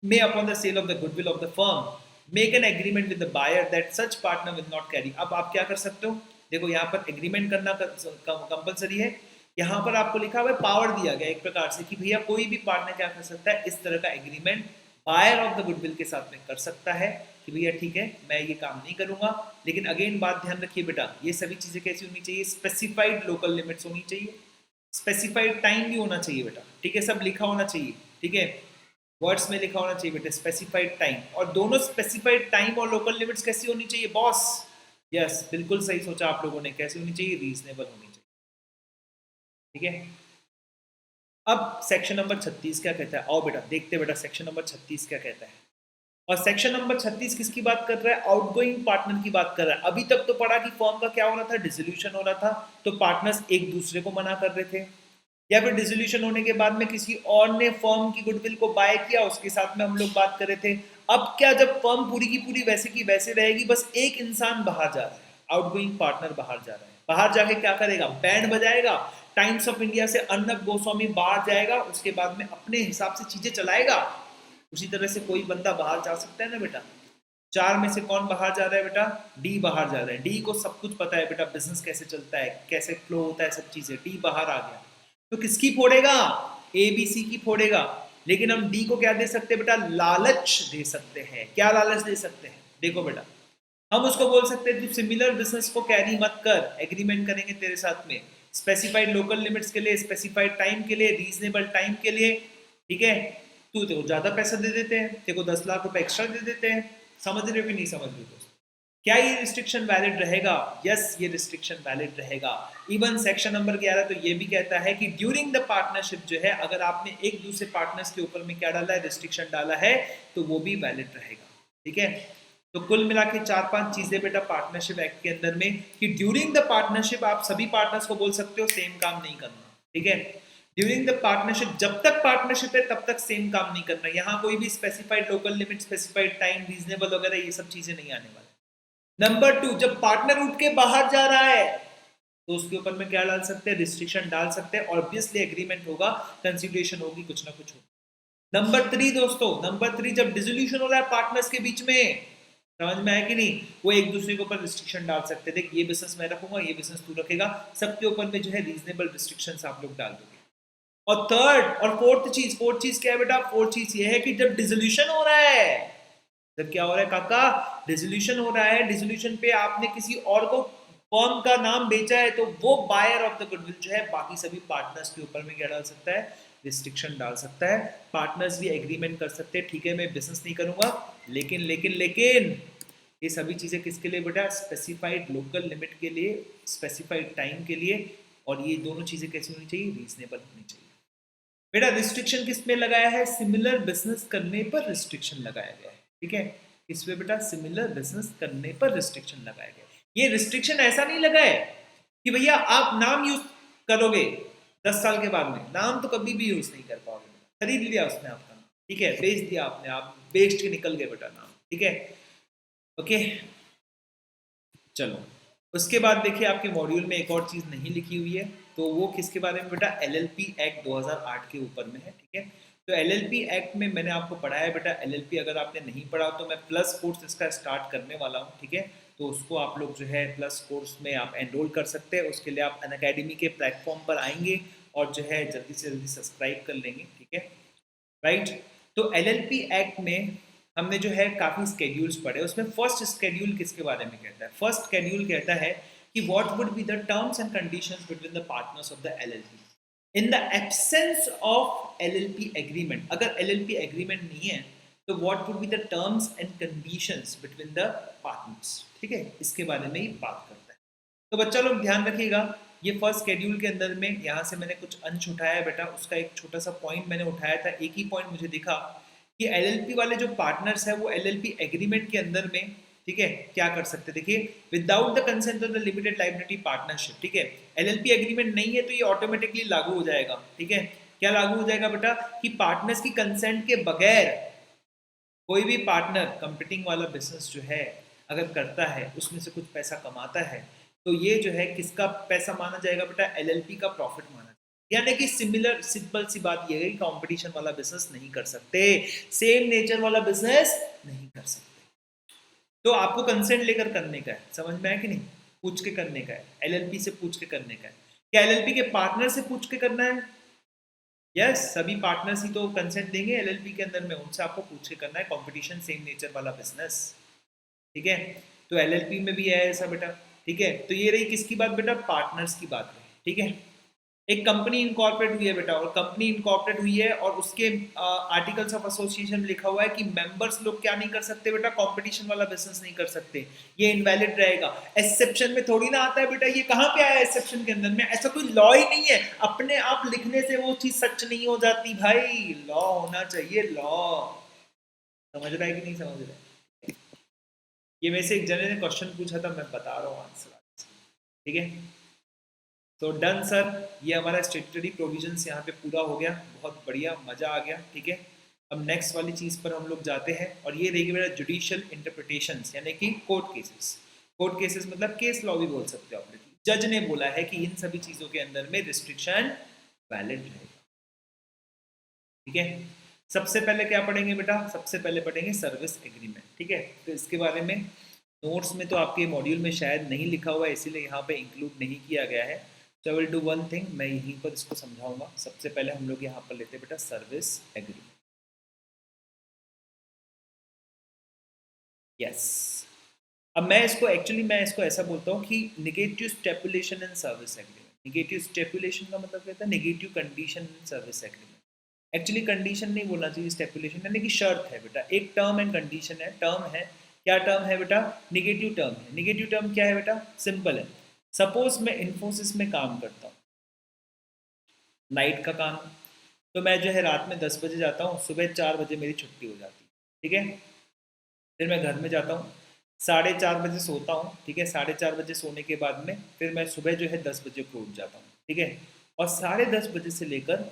may upon the sale of the goodwill of the firm make an agreement with the buyer that such partner will not carry। अब आप क्या कर सकते हो, देखो यहाँ पर एग्रीमेंट करना कंपलसरी है। यहाँ पर आपको लिखा हुआ है, पावर दिया गया एक प्रकार से कि भैया कोई भी पार्टनर क्या कर सकता है, इस तरह का agreement buyer of the goodwill के साथ में कर सकता है कि भैया ठीक है मैं ये काम नहीं करूंगा। लेकिन अगेन बात ध्यान रखिए बेटा, ये सभी चीजें कैसी होनी चाहिए, स्पेसिफाइड लोकल लिमिट्स होनी चाहिए, स्पेसिफाइड टाइम भी होना चाहिए बेटा। ठीक है, सब लिखा होना चाहिए। ठीक है, वर्ड्स में लिखा होना चाहिए बेटा स्पेसिफाइड टाइम। और दोनों स्पेसिफाइड टाइम और लोकल लिमिट्स कैसी होनी चाहिए बॉस? यस, बिल्कुल सही सोचा आप लोगों ने, कैसी होनी चाहिए, रीजनेबल होनी चाहिए। ठीक है, अब सेक्शन नंबर 36 क्या कहता है, आओ बेटा देखते बेटा सेक्शन नंबर 36 क्या कहता है। और सेक्शन नंबर 36 किसकी बात कर रहा है, आउटगोइंग पार्टनर की बात कर रहा है। अभी तक तो पढ़ा कि फॉर्म का क्या हो रहा था, डिसोल्यूशन हो रहा था, तो पार्टनर्स एक दूसरे को मना कर रहे थे, या फिर डिसोल्यूशन होने के बाद में किसी और ने फर्म की गुडविल को बाय किया, उसके साथ में हम लोग बात कर रहे थे। अब क्या, जब फर्म पूरी की पूरी वैसे की वैसे रहेगी, बस एक इंसान बाहर जा रहा है, आउटगोइंग पार्टनर बाहर जा रहा है, बाहर जाके क्या करेगा, बैंड बजाएगा, टाइम्स ऑफ इंडिया से अर्नब गोस्वामी बाहर जाएगा, उसके बाद में अपने हिसाब से चीजें चलाएगा। उसी तरह से कोई बंदा बाहर जा सकता है ना बेटा। चार में से कौन बाहर जा रहा है बेटा, डी बाहर जा रहा है। डी को सब कुछ पता है बेटा, बिजनेस कैसे चलता है, कैसे फ्लो होता है, सब चीजें, डी बाहर आ गया। तो किसकी फोड़ेगा, ए बी सी की फोड़ेगा। लेकिन हम डी को क्या दे सकते हैं बेटा, लालच दे सकते हैं। क्या लालच दे सकते हैं, देखो बेटा, हम उसको बोल सकते हैं तू सिमिलर बिजनेस को कैरी मत कर, एग्रीमेंट करेंगे तेरे साथ में स्पेसिफाइड लोकल लिमिट्स के लिए, स्पेसिफाइड टाइम के लिए, रीजनेबल टाइम के लिए। ठीक है, तू देखो ज्यादा पैसा दे देते हैं, देखो 10 लाख रुपए एक्स्ट्रा दे देते हैं। समझ रहे हो कि नहीं समझ रहे हो? क्या ये रिस्ट्रिक्शन वैलिड रहेगा? यस, ये रिस्ट्रिक्शन वैलिड रहेगा। इवन सेक्शन नंबर 11 तो ये भी कहता है कि ड्यूरिंग द पार्टनरशिप जो है, अगर आपने एक दूसरे पार्टनर्स के ऊपर में क्या डाला है, रिस्ट्रिक्शन डाला है, तो वो भी वैलिड रहेगा। ठीक है, तो कुल मिला के 4-5 चीजें बेटा पार्टनरशिप एक्ट के अंदर में, कि ड्यूरिंग द पार्टनरशिप आप सभी पार्टनर्स को बोल सकते हो सेम काम नहीं करना। ठीक है, ड्यूरिंग द पार्टनरशिप, जब तक पार्टनरशिप है तब तक सेम काम नहीं करना। यहाँ कोई भी specified local limit, specified time, reasonable वगैरह ये सब चीजें नहीं आने वाली। नंबर 2, जब पार्टनर उठ के बाहर जा रहा है तो उसके ऊपर में क्या डाल सकते हैं, रिस्ट्रिक्शन डाल सकते हैं। ऑब्वियसली एग्रीमेंट होगा, कंसिडरेशन होगी, कुछ ना कुछ होगा। नंबर 3 दोस्तों, नंबर 3, जब डिसोल्यूशन हो रहा है पार्टनर्स के बीच में, समझ में आया कि नहीं, वो एक दूसरे के ऊपर रिस्ट्रिक्शन डाल सकते थे, ये बिजनेस मैं रखूंगा, ये बिजनेस तू रखेगा, सबके ऊपर में जो है रीजनेबल रिस्ट्रिक्शंस आप लोग डाल दोगे। और थर्ड और फोर्थ चीज क्या है बेटा, फोर्थ चीज ये है कि जब डिसोल्यूशन हो रहा है, जब क्या हो रहा है काका, डिसोल्यूशन हो रहा है, डिसोल्यूशन पे आपने किसी और को फर्म का नाम बेचा है, तो वो बायर ऑफ द गुडविल जो है बाकी सभी पार्टनर्स के ऊपर में क्या डाल सकता है, रिस्ट्रिक्शन डाल सकता है। पार्टनर्स भी एग्रीमेंट कर सकते हैं, ठीक है मैं बिजनेस नहीं करूंगा, लेकिन लेकिन लेकिन ये सभी चीजें किसके लिए बेटा, स्पेसिफाइड लोकल लिमिट के लिए, स्पेसिफाइड टाइम के लिए। और ये दोनों चीजें कैसी होनी चाहिए, रीजनेबल होनी चाहिए। बेटा रिस्ट्रिक्शन किस में लगाया है, सिमिलर बिजनेस करने पर रिस्ट्रिक्शन लगाया गया है। ठीक है, इस पे बेटा सिमिलर बिजनेस करने पर रिस्ट्रिक्शन लगाया गया है। ये रिस्ट्रिक्शन ऐसा नहीं लगा है कि भैया आप नाम यूज करोगे 10 साल के बाद में, नाम तो कभी भी यूज नहीं कर पाओगे। खरीद लिया उसने आपका नाम, ठीक है, बेच दिया आपने, आप बेच के निकल गए बेटा नाम। ठीक है, ओके चलो। उसके बाद देखिए आपके मॉड्यूल में एक और चीज नहीं लिखी हुई है, तो वो किसके बारे में बेटा, एलएलपी एक्ट 2008 के ऊपर में है। ठीक है, तो एलएलपी एक्ट में मैंने आपको पढ़ाया है बेटा, एलएलपी अगर आपने नहीं पढ़ा तो मैं प्लस कोर्स इसका स्टार्ट करने वाला हूँ। ठीक है, तो उसको आप लोग जो है प्लस कोर्स में आप एनरोल कर सकते हैं। उसके लिए आप अनअकैडमी के प्लेटफॉर्म पर आएंगे और जो है जल्दी से जल्दी सब्सक्राइब कर लेंगे। ठीक है, राइट। तो एलएलपी एक्ट में हमने जो है काफ़ी स्केड्यूल्स पढ़े, उसमें फर्स्ट स्केड्यूल किसके बारे में कहता है? फर्स्ट स्केड्यूल कहता है कि what would be the terms and conditions between the partners of the LLP in the absence of LLP agreement. अगर एलएलपी एग्रीमेंट नहीं है तो what would be the terms and conditions between the partners. ठीक है, इसके बारे में ही बात करता है। तो बच्चा लोग ध्यान रखिएगा, ये फर्स्ट स्केड्यूल के अंदर में यहाँ से मैंने कुछ अंश उठाया है बेटा, उसका एक छोटा सा पॉइंट मैंने उठाया था। एक ही पॉइंट मुझे दिखा कि एलएलपी वाले जो पार्टनर्स है वो एलएलपी एग्रीमेंट के अंदर में, ठीक है, क्या कर सकते हैं? देखिए, without the consent of the limited liability partnership, ठीक है, एलएलपी एग्रीमेंट नहीं है तो ये ऑटोमेटिकली लागू हो जाएगा। ठीक है, क्या लागू हो जाएगा बेटा? कि पार्टनर्स की कंसेंट के बगैर कोई भी पार्टनर कंपीटिंग वाला बिजनेस जो है अगर करता है, उसमें से कुछ पैसा कमाता है, तो ये जो है किसका पैसा माना जाएगा बेटा? एलएलपी का प्रॉफिट माना जाएगा। यानी कि सिमिलर सिंपल सी बात ये है कि कंपटीशन वाला बिजनेस नहीं कर सकते, सेम नेचर वाला बिजनेस नहीं कर सकते। तो आपको कंसेंट लेकर करने का है, समझ में आया कि नहीं? पूछ के करने का है, एलएलपी से पूछ के करने का है। क्या एलएलपी के पार्टनर से पूछ के करना है? यस, सभी पार्टनर्स ही तो कंसेंट देंगे एलएलपी के अंदर में, उनसे आपको पूछ के करना है। कंपटीशन सेम नेचर वाला बिजनेस, ठीक है, तो एलएलपी में भी है ऐसा बेटा। ठीक है, तो ये रही किसकी बात बेटा? पार्टनर्स की बात रही। ठीक है, एक कंपनी इनकॉर्पोरेट हुई है बेटा, और कंपनी इनकॉर्पोरेट हुई है और उसके आर्टिकल्स ऑफ एसोसिएशन लिखा हुआ है कि मेंबर्स लोग क्या नहीं कर सकते बेटा? कंपटीशन वाला बिजनेस नहीं कर सकते, ये इनवैलिड रहेगा। एक्सेप्शन में थोड़ी ना आता है बेटा, ये कहाँ पे आया एक्सेप्शन के अंदर में? ऐसा कोई लॉ ही नहीं है, अपने आप लिखने से वो चीज सच नहीं हो जाती भाई, लॉ होना चाहिए, लॉ। समझ रहा है कि नहीं समझ रहा है? ये मेरे से एक जने ने क्वेश्चन पूछा था, मैं बता रहा हूँ आंसर। ठीक है, तो डन सर, ये हमारा स्टेटरी प्रोविजंस यहाँ पे पूरा हो गया, बहुत बढ़िया, मज़ा आ गया। ठीक है, अब नेक्स्ट वाली चीज़ पर हम लोग जाते हैं, और ये देखिए मेरा जुडिशियल इंटरप्रिटेशंस, यानी कि कोर्ट केसेस। कोर्ट केसेस मतलब केस लॉ भी बोल सकते हो आप। जज ने बोला है कि इन सभी चीज़ों के अंदर में रिस्ट्रिक्शन वैलिड रहेगा। ठीक है, सबसे पहले क्या पढ़ेंगे बेटा? सबसे पहले पढ़ेंगे सर्विस एग्रीमेंट। ठीक है, तो इसके बारे में नोट्स में तो आपके मॉड्यूल में शायद नहीं लिखा हुआ है, इसीलिए यहाँ पे इंक्लूड नहीं किया गया है। तो I will do one thing, मैं यहीं पर इसको समझाऊंगा। सबसे पहले हम लोग यहाँ पर लेते हैं बेटा सर्विस एग्रीमेंट। यस, अब मैं इसको ऐसा बोलता हूँ कि negative stipulation in service agreement. Negative stipulation का मतलब कहता है negative condition in service agreement. Actually condition नहीं बोलना चाहिए, स्टेपुलेशन यानी कि शर्त है बेटा, एक टर्म एंड कंडीशन है। टर्म है, क्या टर्म है बेटा? निगेटिव टर्म है। निगेटिव टर्म क्या है बेटा? सिंपल है। सपोज मैं इन्फोसिस में काम करता हूँ, नाइट का काम, तो मैं जो है रात में 10 बजे जाता हूँ, सुबह 4 बजे मेरी छुट्टी हो जाती है। ठीक है, फिर मैं घर में जाता हूँ, 4:30 बजे सोता हूँ। ठीक है, 4:30 बजे सोने के बाद में फिर मैं सुबह जो है 10 बजे को उठ जाता हूँ। ठीक है, और 10:30 बजे से लेकर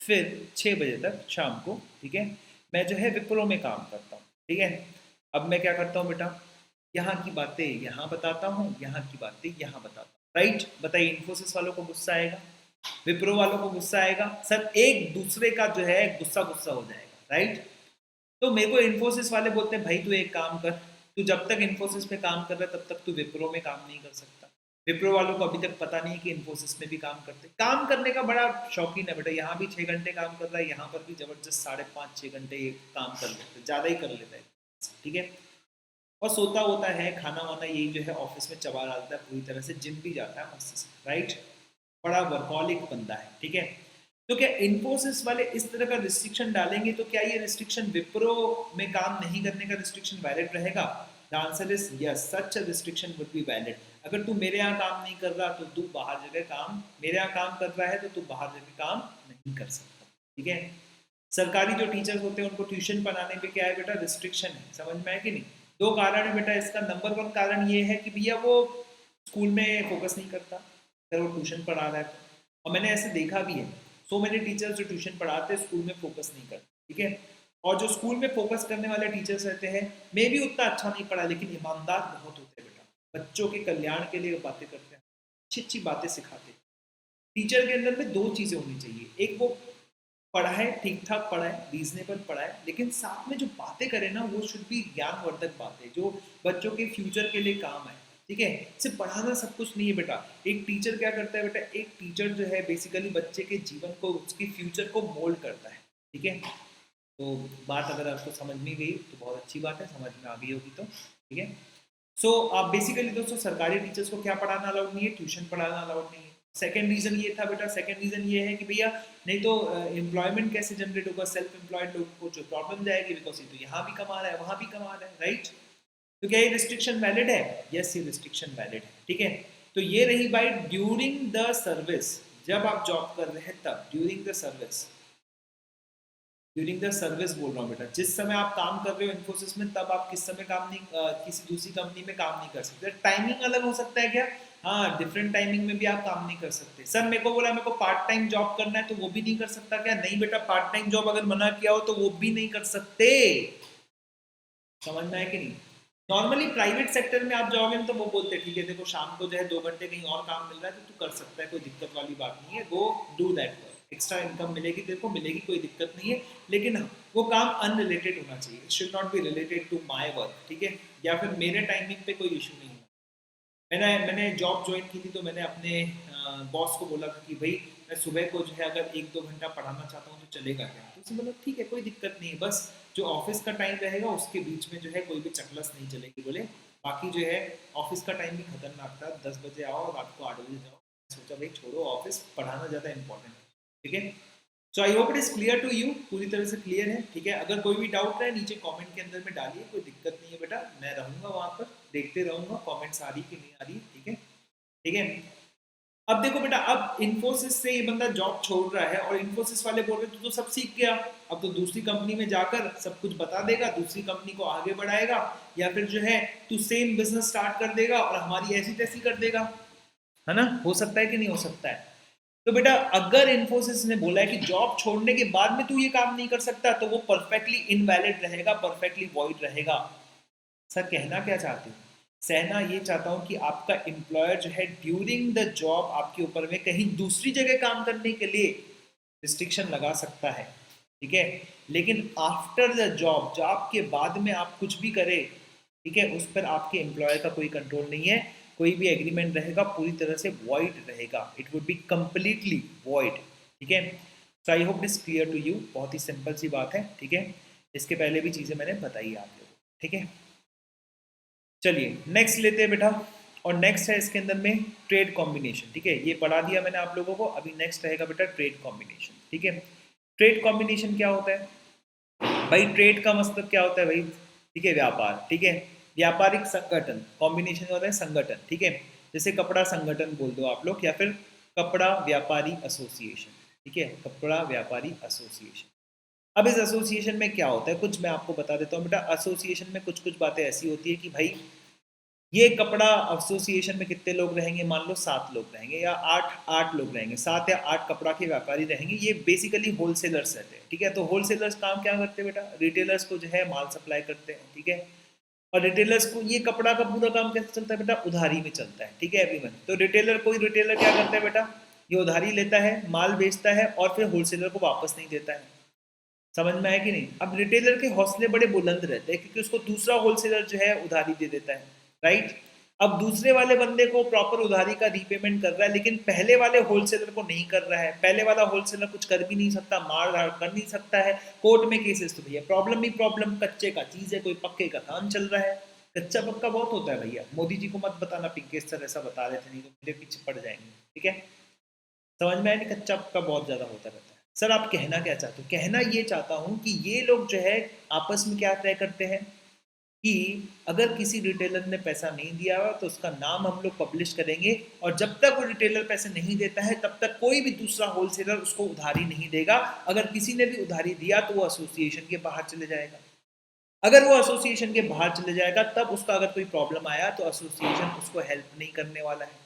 फिर 6 बजे तक शाम को, ठीक है, मैं जो है विप्रो में काम करता हूँ। ठीक है, अब मैं क्या करता हूँ बेटा? यहाँ की बातें यहाँ बताता हूँ, यहाँ की बातें यहाँ बताता हूँ। राइट, बताइए, इन्फोसिस वालों को गुस्सा आएगा, विप्रो वालों को गुस्सा आएगा, सब एक दूसरे का जो है गुस्सा गुस्सा हो जाएगा। राइट, तो मेरे को इन्फोसिस वाले बोलते हैं भाई तू एक काम कर, तू जब तक इन्फोसिस में काम कर रहा है तब तक तू विप्रो में काम नहीं कर सकता। विप्रो वालों को अभी तक पता नहीं है कि इन्फोसिस में भी काम करते। काम करने का बड़ा शौकीन है बेटा, यहाँ भी 6 घंटे काम कर रहा है, यहाँ पर भी जबरदस्त 5.5-6 घंटे काम कर लेते, ज़्यादा ही कर लेता है। ठीक है, और सोता होता है, खाना वाना यही जो है ऑफिस में चबा डालता है पूरी तरह से, जिम भी जाता है मस्त से। राइट, बड़ा वर्कहॉलिक बंदा है। ठीक है, तो क्या इन्फोसिस वाले इस तरह का रिस्ट्रिक्शन डालेंगे तो क्या ये रिस्ट्रिक्शन विप्रो में काम नहीं करने का रिस्ट्रिक्शन वैलिड रहेगा? The answer is yes, such a restriction would be valid. अगर तू मेरे यहाँ काम नहीं कर रहा तो तू बाहर जगह काम, मेरे यहाँ काम कर रहा है तो तू बाहर जगह काम नहीं कर सकता। ठीक है, सरकारी जो टीचर्स होते हैं उनको ट्यूशन पढ़ाने पे क्या है बेटा? रिस्ट्रिक्शन है। समझ में आया कि नहीं? दो कारण है बेटा इसका। नंबर 1 कारण ये है कि भैया वो स्कूल में फोकस नहीं करता अगर वो ट्यूशन पढ़ा रहा है तो। और मैंने ऐसे देखा भी है, सो मेनी टीचर्स जो ट्यूशन पढ़ाते हैं स्कूल में फोकस नहीं करते। ठीक है, और जो स्कूल में फोकस करने वाले टीचर्स रहते हैं, मे भी उतना अच्छा नहीं पढ़ा लेकिन ईमानदार बहुत होते हैं बेटा, बच्चों के कल्याण के लिए बातें करते हैं, अच्छी अच्छी बातें सिखाते हैं। टीचर के अंदर में दो चीज़ें होनी चाहिए, एक वो पढ़ाए, ठीक ठाक पढ़ाए, रीजनेबल पढ़ाए, लेकिन साथ में जो बातें करें ना वो शुड भी ज्ञानवर्धक बातें जो बच्चों के फ्यूचर के लिए काम आए। ठीक है, सिर्फ पढ़ाना सब कुछ नहीं है बेटा। एक टीचर क्या करता है बेटा? एक टीचर जो है बेसिकली बच्चे के जीवन को, उसके फ्यूचर को मोल्ड करता है। ठीक है, तो बात अगर आपको समझ में गई तो बहुत अच्छी बात है, समझ में आ गई होगी तो ठीक है। सो आप बेसिकली दोस्तों सरकारी टीचर्स को क्या पढ़ाना अलाउड नहीं है, ट्यूशन पढ़ाना अलाउड नहीं है। सेकंड रीजन ये था बेटा, सेकंड रीजन ये है कि भैया नहीं तो एम्प्लॉयमेंट कैसे जनरेट होगा, सेल्फ एम्प्लॉयड लोगों को जो प्रॉब्लम जाएगी, बिकॉज ये तो यहाँ भी कमा रहा है वहाँ भी कमा रहा है, राइट। तो क्या ये रिस्ट्रिक्शन वैलिड है? यस, ये रिस्ट्रिक्शन वैलिड है, ठीक है। तो ये रही बाई ड्यूरिंग द सर्विस, जब आप जॉब कर रहे हैं तब, during the service, during the service बोल रहा हूँ बेटा, जिस समय आप काम कर रहे हो इन्फोसिस में तब आप किस समय काम नहीं, किसी दूसरी कंपनी में काम नहीं कर सकते। टाइमिंग अलग हो सकता है क्या? हाँ, डिफरेंट टाइमिंग में भी आप काम नहीं कर सकते। सर मेरे को बोला मेरे को पार्ट टाइम जॉब करना है तो वो भी नहीं कर सकता क्या? नहीं बेटा, पार्ट टाइम जॉब अगर मना किया हो तो वो भी नहीं कर सकते। समझ में आया कि नहीं? नॉर्मली प्राइवेट सेक्टर में आप जाओगे तो वो बोलते हैं ठीक है देखो शाम को जो है 2 घंटे कहीं और काम मिल रहा है तो तू कर सकता है, कोई दिक्कत वाली बात नहीं है, go do that work, extra income मिलेगी, देखो मिलेगी, कोई दिक्कत नहीं है। लेकिन हाँ, वो काम अनरिलेटेड होना चाहिए, it should not be related to my work, ठीक है। या फिर मेरे टाइमिंग पे कोई इशू नहीं है। मैंने जॉब ज्वाइन की थी तो मैंने अपने बॉस को बोला था कि भाई मैं सुबह को जो है अगर 1-2 घंटा पढ़ाना चाहता हूँ तो चलेगा क्या? तो उसने बोला ठीक है कोई दिक्कत नहीं है, बस जो ऑफिस का टाइम रहेगा उसके बीच में जो है कोई भी चकलस नहीं चलेगी, बोले बाकी जो है ऑफिस का टाइम भी खतरनाक था, 10 बजे आओ रात को 8 बजे जाओ। सोचा भाई छोड़ो ऑफिस, पढ़ाना ज़्यादा इंपॉर्टेंट है, ठीक है। So I hope it is clear to you, पूरी तरह से क्लियर है, ठीक है। अगर कोई भी डाउट रहे नीचे कमेंट के अंदर में डालिए, कोई दिक्कत नहीं है बेटा, मैं रहूंगा वहां पर, देखते रहूंगा कमेंट्स आ रही कि नहीं आ रही, ठीक है, ठीक है। अब देखो बेटा, अब इन्फोसिस से ये बंदा जॉब छोड़ रहा है और इन्फोसिस वाले बोल रहे तू तो सब सीख गया, अब तो दूसरी कंपनी में जाकर सब कुछ बता देगा, दूसरी कंपनी को आगे बढ़ाएगा, या फिर जो है तू सेम बिजनेस स्टार्ट कर देगा और हमारी ऐसी तैसी कर देगा, है ना? हो सकता है कि नहीं हो सकता है? तो बेटा अगर इन्फोसिस ने बोला है कि जॉब छोड़ने के बाद में तू ये काम नहीं कर सकता तो वो परफेक्टली इनवैलिड रहेगा, परफेक्टली वॉइड रहेगा। सर कहना क्या चाहते हो? सहना ये चाहता हूं कि आपका एम्प्लॉयर जो है ड्यूरिंग द जॉब आपके ऊपर में कहीं दूसरी जगह काम करने के लिए रिस्ट्रिक्शन लगा सकता है, ठीक है। लेकिन आफ्टर द जॉब, जॉब के बाद में आप कुछ भी करें, ठीक है, उस पर आपके एम्प्लॉयर का कोई कंट्रोल नहीं है, कोई भी एग्रीमेंट रहेगा पूरी तरह से वॉइड रहेगा, it would be completely void, ठीक है। So I hope is clear to you, बहुत ही सिंपल सी बात है, ठीक है। इसके पहले भी चीज़ें मैंने बताई आप लोगों को, ठीक है। चलिए नेक्स्ट लेते हैं बेटा, और नेक्स्ट है इसके अंदर में ट्रेड कॉम्बिनेशन, ठीक है। ये पढ़ा दिया मैंने आप लोगों को, अभी नेक्स्ट रहेगा बेटा ट्रेड कॉम्बिनेशन, ठीक है। ट्रेड कॉम्बिनेशन क्या होता है भाई? ट्रेड का मतलब क्या होता है भाई? ठीक है, व्यापार, ठीक है, व्यापारिक संगठन, कॉम्बिनेशन होता है संगठन, ठीक है। जैसे कपड़ा संगठन बोल दो आप लोग, या फिर कपड़ा व्यापारी एसोसिएशन, ठीक है, कपड़ा व्यापारी एसोसिएशन। अब इस एसोसिएशन में क्या होता है, कुछ मैं आपको बता देता हूँ बेटा। एसोसिएशन में कुछ कुछ बातें ऐसी होती है कि भाई ये कपड़ा एसोसिएशन में कितने लोग रहेंगे, मान लो 7 लोग रहेंगे या 8 लोग रहेंगे, 7 या 8 कपड़ा के व्यापारी रहेंगे, ये बेसिकली होलसेलर्स रहते हैं, ठीक है। तो होलसेलर्स काम क्या करते हैं बेटा? रिटेलर्स को जो है माल सप्लाई करते हैं, ठीक है। और रिटेलर्स को ये कपड़ा का पूरा काम कैसे चलता है बेटा? उधारी में चलता है, ठीक है एवरीवन। तो रिटेलर, कोई रिटेलर क्या करता है बेटा? ये उधारी लेता है, माल बेचता है और फिर होलसेलर को वापस नहीं देता है। समझ में आया कि नहीं? अब रिटेलर के हौसले बड़े बुलंद रहते हैं क्योंकि उसको दूसरा होलसेलर जो है उधारी दे देता है, राइट। अब दूसरे वाले बंदे को प्रॉपर उधारी का रीपेमेंट कर रहा है, लेकिन पहले वाले होलसेलर को नहीं कर रहा है। पहले वाला होलसेलर कुछ कर भी नहीं सकता, मार धाड़ कर नहीं सकता है, कोर्ट में केसेस, तो भैया प्रॉब्लम ही प्रॉब्लम, कच्चे का चीज है, कोई पक्के का काम चल रहा है। कच्चा पक्का बहुत होता है भैया, मोदी जी को मत बताना पिंकेश सर ऐसा बता रहे थे, नहीं तो मेरे पीछे पड़ जाएंगे, ठीक है। समझ में आया नहीं? कच्चा पक्का बहुत ज्यादा होता रहता है। सर आप कहना क्या चाहते हो? कहना ये चाहता हूं कि ये लोग जो है आपस में क्या तय करते हैं कि अगर किसी रिटेलर ने पैसा नहीं दिया हुआ तो उसका नाम हम लोग पब्लिश करेंगे, और जब तक वो रिटेलर पैसे नहीं देता है तब तक कोई भी दूसरा होलसेलर उसको उधारी नहीं देगा। अगर किसी ने भी उधारी दिया तो वो एसोसिएशन के बाहर चले जाएगा। अगर वो एसोसिएशन के बाहर चले जाएगा तब उसका अगर कोई प्रॉब्लम आया तो एसोसिएशन उसको हेल्प नहीं करने वाला है।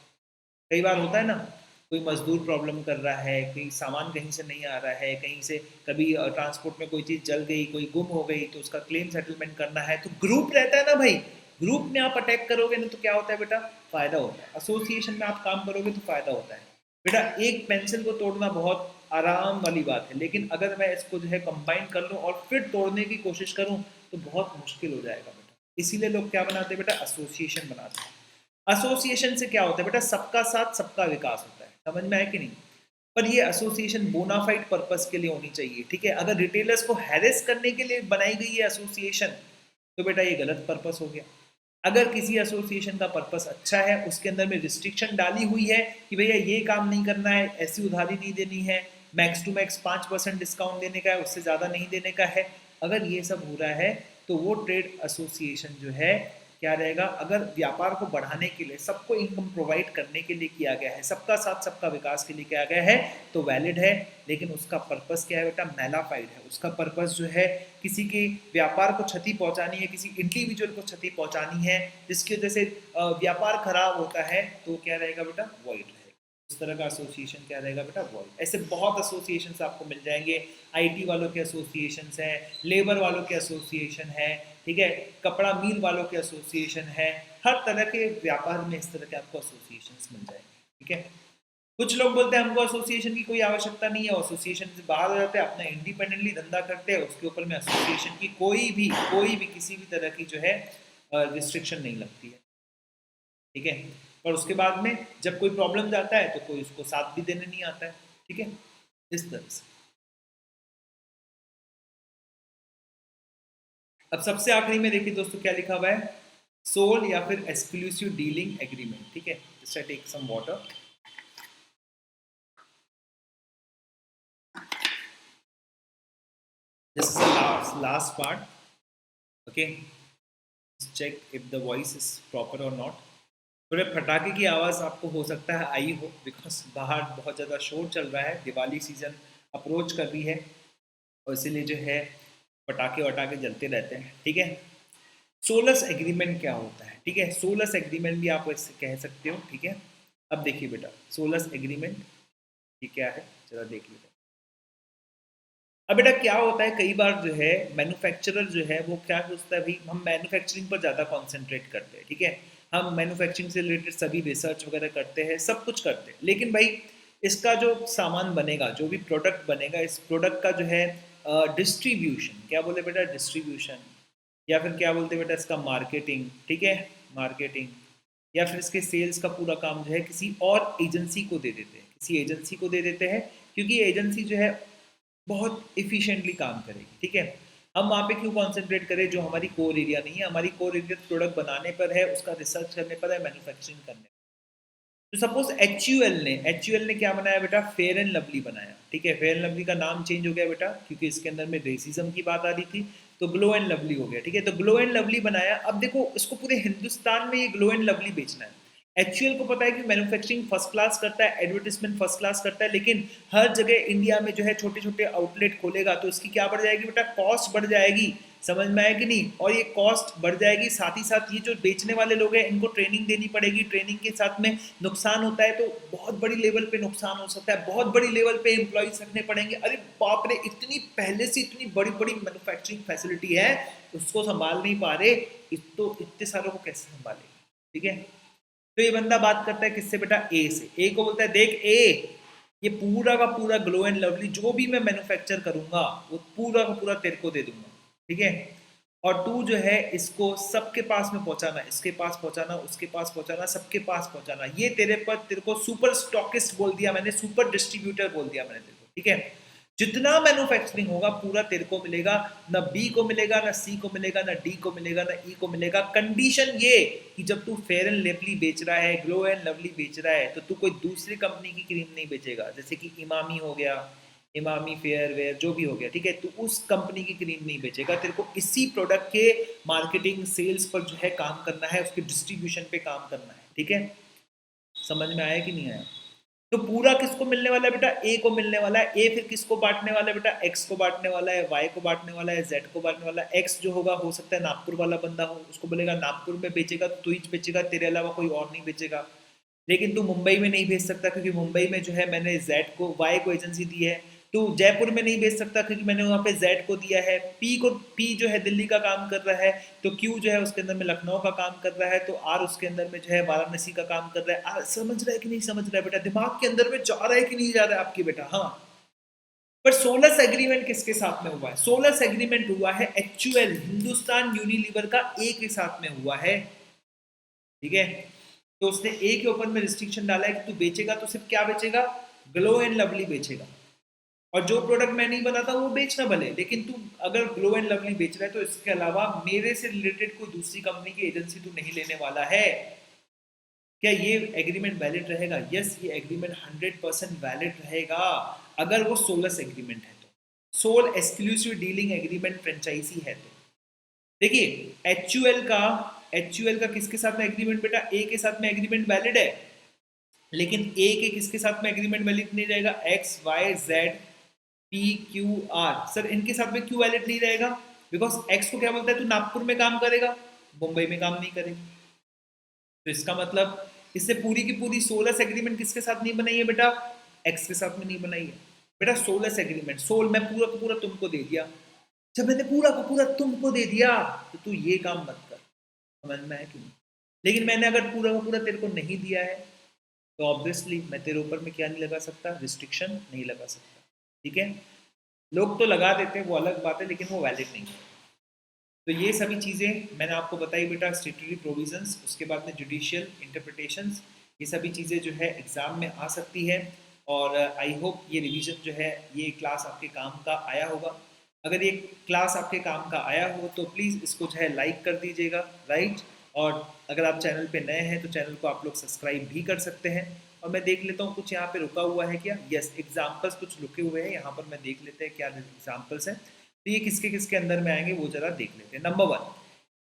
कई बार होता है ना, कोई मजदूर प्रॉब्लम कर रहा है, कहीं सामान कहीं से नहीं आ रहा है, कहीं से कभी ट्रांसपोर्ट में कोई चीज़ जल गई, कोई गुम हो गई, तो उसका क्लेम सेटलमेंट करना है, तो ग्रुप रहता है ना भाई, ग्रुप में आप अटैक करोगे ना तो क्या होता है बेटा? फायदा होता है। एसोसिएशन में आप काम करोगे तो फायदा होता है बेटा। एक पेंसिल को तोड़ना बहुत आराम वाली बात है, लेकिन अगर मैं इसको जो है कंबाइन कर लूँ और फिर तोड़ने की कोशिश करूँ तो बहुत मुश्किल हो जाएगा बेटा। इसीलिए लोग क्या बनाते हैं बेटा? एसोसिएशन बनाते हैं। एसोसिएशन से क्या होता है बेटा? सबका साथ सबका विकास होता है। समझ में आया कि नहीं? पर ये एसोसिएशन बोनाफाइड पर्पस के लिए होनी चाहिए, ठीक है। अगर रिटेलर्स को हैरेस करने के लिए बनाई गई है एसोसिएशन तो बेटा ये गलत पर्पस हो गया। अगर किसी एसोसिएशन का पर्पस अच्छा है, उसके अंदर में रिस्ट्रिक्शन डाली हुई है कि भैया ये काम नहीं करना है, ऐसी उधारी नहीं देनी है, मैक्स टू मैक्स 5% डिस्काउंट देने का है, उससे ज़्यादा नहीं देने का है, अगर ये सब हो रहा है तो वो ट्रेड एसोसिएशन जो है क्या रहेगा, अगर व्यापार को बढ़ाने के लिए, सबको इनकम प्रोवाइड करने के लिए किया गया है, सबका साथ सबका विकास के लिए किया गया है तो वैलिड है। लेकिन उसका पर्पस क्या है बेटा, मैलाफाइड है। उसका पर्पस जो है किसी के व्यापार को क्षति पहुंचानी है, किसी इंडिविजुअल को क्षति पहुंचानी है, जिसकी वजह से व्यापार खराब होता है, तो क्या रहेगा बेटा, वॉइड रहेगा। उस तरह का एसोसिएशन क्या रहेगा बेटा, वॉइड। ऐसे बहुत एसोसिएशन आपको मिल जाएंगे। आईटी वालों के एसोसिएशन हैं, लेबर वालों के एसोसिएशन है, ठीक है, कपड़ा मिल वालों के एसोसिएशन है, हर तरह के व्यापार में इस तरह के आपको एसोसिएशन मिल जाएंगे, ठीक है। कुछ लोग बोलते हैं हमको एसोसिएशन की कोई आवश्यकता नहीं है, एसोसिएशन से बाहर हो जाते हैं, अपना इंडिपेंडेंटली धंधा करते हैं, उसके ऊपर में एसोसिएशन की कोई भी किसी भी तरह की जो है रिस्ट्रिक्शन नहीं लगती है, ठीक है। और उसके बाद में जब कोई प्रॉब्लम जाता है तो कोई उसको साथ भी देने नहीं आता है, ठीक है, इस तरह से। अब सबसे आखिरी में देखिए दोस्तों क्या लिखा हुआ है, सोल या फिर एक्सक्लूसिव डीलिंग एग्रीमेंट, ठीक है। Just I take some water. This is the last part. Okay, check if the voice is proper or not. थोड़े फटाके की आवाज़ आपको हो सकता है आई हो, बिकॉज बाहर बहुत ज़्यादा शोर चल रहा है, दिवाली सीजन अप्रोच कर रही है और इसीलिए जो है पटाखे वटाखे जलते रहते हैं, ठीक है। सोलस एग्रीमेंट क्या होता है, ठीक है, सोलस एग्रीमेंट भी आप इससे कह सकते हो, ठीक है। अब देखिए बेटा, सोलस एग्रीमेंट ये क्या है, जरा देख लीजिए। अब बेटा क्या होता है, कई बार जो है मैन्युफैक्चरर जो है वो क्या सोचता है, भाई हम मैन्युफैक्चरिंग पर ज़्यादा कॉन्सेंट्रेट करते हैं, ठीक है, हम मैन्युफैक्चरिंग से रिलेटेड सभी रिसर्च वगैरह करते हैं, सब कुछ करते हैं, लेकिन भाई इसका जो सामान बनेगा, जो भी प्रोडक्ट बनेगा, इस प्रोडक्ट का जो है डिस्ट्रीब्यूशन, क्या बोले बेटा, डिस्ट्रीब्यूशन, या फिर क्या बोलते बेटा इसका, मार्केटिंग, ठीक है, मार्केटिंग, या फिर इसके सेल्स का पूरा काम जो है किसी और एजेंसी को दे देते हैं, किसी एजेंसी को दे देते हैं, क्योंकि एजेंसी जो है बहुत इफिशिएंटली काम करेगी, ठीक है। हम वहाँ पे क्यों कॉन्सेंट्रेट करें, जो हमारी कोर एरिया नहीं है, हमारी कोर एरिया प्रोडक्ट बनाने पर है, उसका रिसर्च करने पर है, मैन्युफैक्चरिंग करने पर। तो सपोज एच ने क्या बनाया बेटा, फेयर एंड लवली बनाया, ठीक है। फेयर एंड लवली का नाम चेंज हो गया बेटा, क्योंकि इसके अंदर में रेसिज्म की बात आ रही थी, तो ग्लो एंड लवली हो गया, ठीक है। तो ग्लो एंड लवली बनाया। अब देखो इसको पूरे हिंदुस्तान में ये ग्लो एंड लवली बेचना है। एचयूएल को पता है कि मैन्युफैक्चरिंग फर्स्ट क्लास करता है, एडवर्टाइजमेंट फर्स्ट क्लास करता है, लेकिन हर जगह इंडिया में जो है छोटे छोटे आउटलेट खोलेगा तो इसकी क्या बढ़ जाएगी बेटा, कॉस्ट बढ़ जाएगी, समझ में आया कि नहीं। और ये कॉस्ट बढ़ जाएगी, साथ ही साथ ये जो बेचने वाले लोग हैं इनको ट्रेनिंग देनी पड़ेगी, ट्रेनिंग के साथ में नुकसान होता है, तो बहुत बड़ी लेवल पे नुकसान हो सकता है, बहुत बड़ी लेवल पे एम्प्लॉइज रखने पड़ेंगे। अरे बाप रे, इतनी पहले से इतनी बड़ी बड़ी मैन्युफैक्चरिंग फैसिलिटी है, उसको संभाल नहीं पा रहे, तो इतने सारों को कैसे संभालेंगे, ठीक है। तो ये बंदा बात करता है किससे बेटा, ए से। ए को बोलता है देख ए, ये पूरा का पूरा ग्लो एंड लवली जो भी मैं मैन्युफैक्चर करूंगा वो पूरा का पूरा तेरे को दे दूंगा, ठीक है। और तू जो है इसको सबके पास में पहुंचाना, इसके पास पहुंचाना, उसके पास पहुंचाना, सबके पास पहुंचाना। ये तेरे पर, तेरे को सुपर स्टॉकिस्ट बोल दिया मैंने, सुपर डिस्ट्रीब्यूटर बोल दिया मैंने तेरे को, ठीक है। जितना मैन्युफैक्चरिंग होगा पूरा तेरे को मिलेगा, ना बी को मिलेगा, ना सी को मिलेगा, ना डी को मिलेगा, ना ई को मिलेगा। कंडीशन ये कि जब तू फेयर एंड लवली बेच रहा है, ग्लो एंड लवली बेच रहा है, तो तू कोई दूसरी कंपनी की क्रीम नहीं बेचेगा, जैसे कि इमामी हो गया, इमामी फेयर वेयर जो भी हो गया, ठीक है। तो उस कंपनी की क्रीम नहीं बेचेगा, तेरे को इसी प्रोडक्ट के मार्केटिंग सेल्स पर जो है काम करना है, उसके डिस्ट्रीब्यूशन पे काम करना है, ठीक है। समझ में आया कि नहीं आया। तो पूरा किसको मिलने वाला है बेटा, ए को मिलने वाला है। ए फिर किसको बांटने वाला है बेटा, एक्स को बांटने वाला है, वाई को बांटने वाला है, जेड को बांटने वाला है। एक्स जो होगा, हो सकता है नागपुर वाला बंदा हो, उसको बोलेगा नागपुर में बेचेगा तो तू ही बेचेगा, तेरे अलावा कोई और नहीं बेचेगा। लेकिन तू मुंबई में नहीं भेज सकता, क्योंकि मुंबई में जो है मैंने जेड को, वाई को एजेंसी दी है। तू जयपुर में नहीं भेज सकता, क्योंकि मैंने वहाँ पे जेड को दिया है। पी जो है दिल्ली का काम कर रहा है, तो क्यू जो है उसके अंदर में लखनऊ का काम कर रहा है, तो आर उसके अंदर में जो है वाराणसी का काम कर रहा है। समझ रहा है कि नहीं समझ रहा है बेटा, दिमाग के अंदर में जा रहा है कि नहीं जा रहा है आपके बेटा, हाँ। पर सोलस एग्रीमेंट किसके साथ में हुआ है, सोलस एग्रीमेंट हुआ है एक्चुअल हिंदुस्तान यूनिलीवर का ए के साथ में हुआ है, ठीक है। तो उसने ए के ऊपर में रिस्ट्रिक्शन डाला है कि तू बेचेगा तो सिर्फ क्या बेचेगा, ग्लो एंड लवली बेचेगा, और जो प्रोडक्ट मैं नहीं बनाता वो बेचना भले, लेकिन तू अगर ग्लो एंड लवली बेच रहा है तो इसके अलावा मेरे से रिलेटेड कोई दूसरी कंपनी की एजेंसी तू नहीं लेने वाला है। क्या ये एग्रीमेंट वैलिड रहेगा? यस, ये एग्रीमेंट 100% वैलिड रहेगा अगर वो सोलस एग्रीमेंट है तो, sole exclusive dealing agreement franchisee है तो। देखिए एचयूएल का किसके साथ में एग्रीमेंट बेटा? ए के साथ में एग्रीमेंट वैलिड है, लेकिन ए के किसके साथ में एग्रीमेंट वैलिड नहीं रहेगा? X Y Z P Q R, sir इनके साथ में क्यों वैलिड नहीं रहेगा? बिकॉज एक्स को क्या बोलता है, तू नागपुर में काम करेगा, मुंबई में काम नहीं करेगा। तो इसका मतलब इससे पूरी की पूरी सोलस एग्रीमेंट किसके साथ नहीं बनाई है बेटा? एक्स के साथ में नहीं बनाई है बेटा। सोलस एग्रीमेंट, सोल मैं पूरा का पूरा तुमको दे दिया, जब मैंने पूरा का पूरा तुमको दे दिया तो तू ये काम मत कर, समझ में आया क्यों? लेकिन मैंने अगर पूरा का पूरा तेरे को नहीं दिया है तो ऑब्वियसली मैं तेरे ऊपर में क्या नहीं लगा सकता? रिस्ट्रिक्शन नहीं लगा सकता, ठीक है? लोग तो लगा देते हैं, वो अलग बात है, लेकिन वो वैलिड नहीं है। तो ये सभी चीज़ें मैंने आपको बताई बेटा, स्टेटरी प्रोविजंस, उसके बाद में जुडिशियल इंटरप्रिटेशंस, ये सभी चीज़ें जो है एग्ज़ाम में आ सकती है। और आई होप ये रिवीजन जो है, ये क्लास आपके काम का आया होगा। अगर ये क्लास आपके काम का आया हो तो प्लीज़ इसको जो है लाइक कर दीजिएगा, राइट? और अगर आप चैनल पे नए हैं तो चैनल को आप लोग सब्सक्राइब भी कर सकते हैं। और मैं देख लेता हूँ कुछ यहाँ पे रुका हुआ है क्या? यस, एग्जाम्पल्स कुछ रुके हुए हैं यहाँ पर, मैं देख लेते हैं क्या एग्जाम्पल्स हैं। तो ये किसके किसके अंदर में आएंगे वो जरा देख लेते हैं। Number one,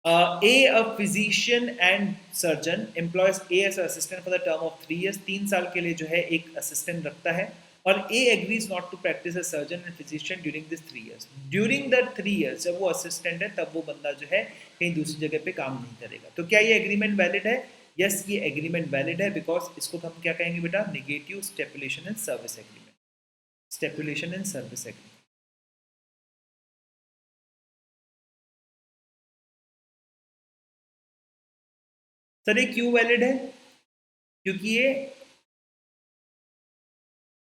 A, a physician and surgeon employs A as an assistant for the term of 3 years, 3 साल के लिए जो है एक असिस्टेंट रखता है, और A agrees not to practice as surgeon and physician during this 3 years. During the 3 years जब वो असिस्टेंट है तब वो बंदा जो है कहीं दूसरी जगह पे काम नहीं करेगा। तो क्या ये एग्रीमेंट वैलिड है? यस, ये एग्रीमेंट वैलिड है, बिकॉज इसको हम क्या कहेंगे बेटा? Negative stipulation and service agreement, stipulation and service agreement. Sir ये क्यों वैलिड है? क्योंकि ये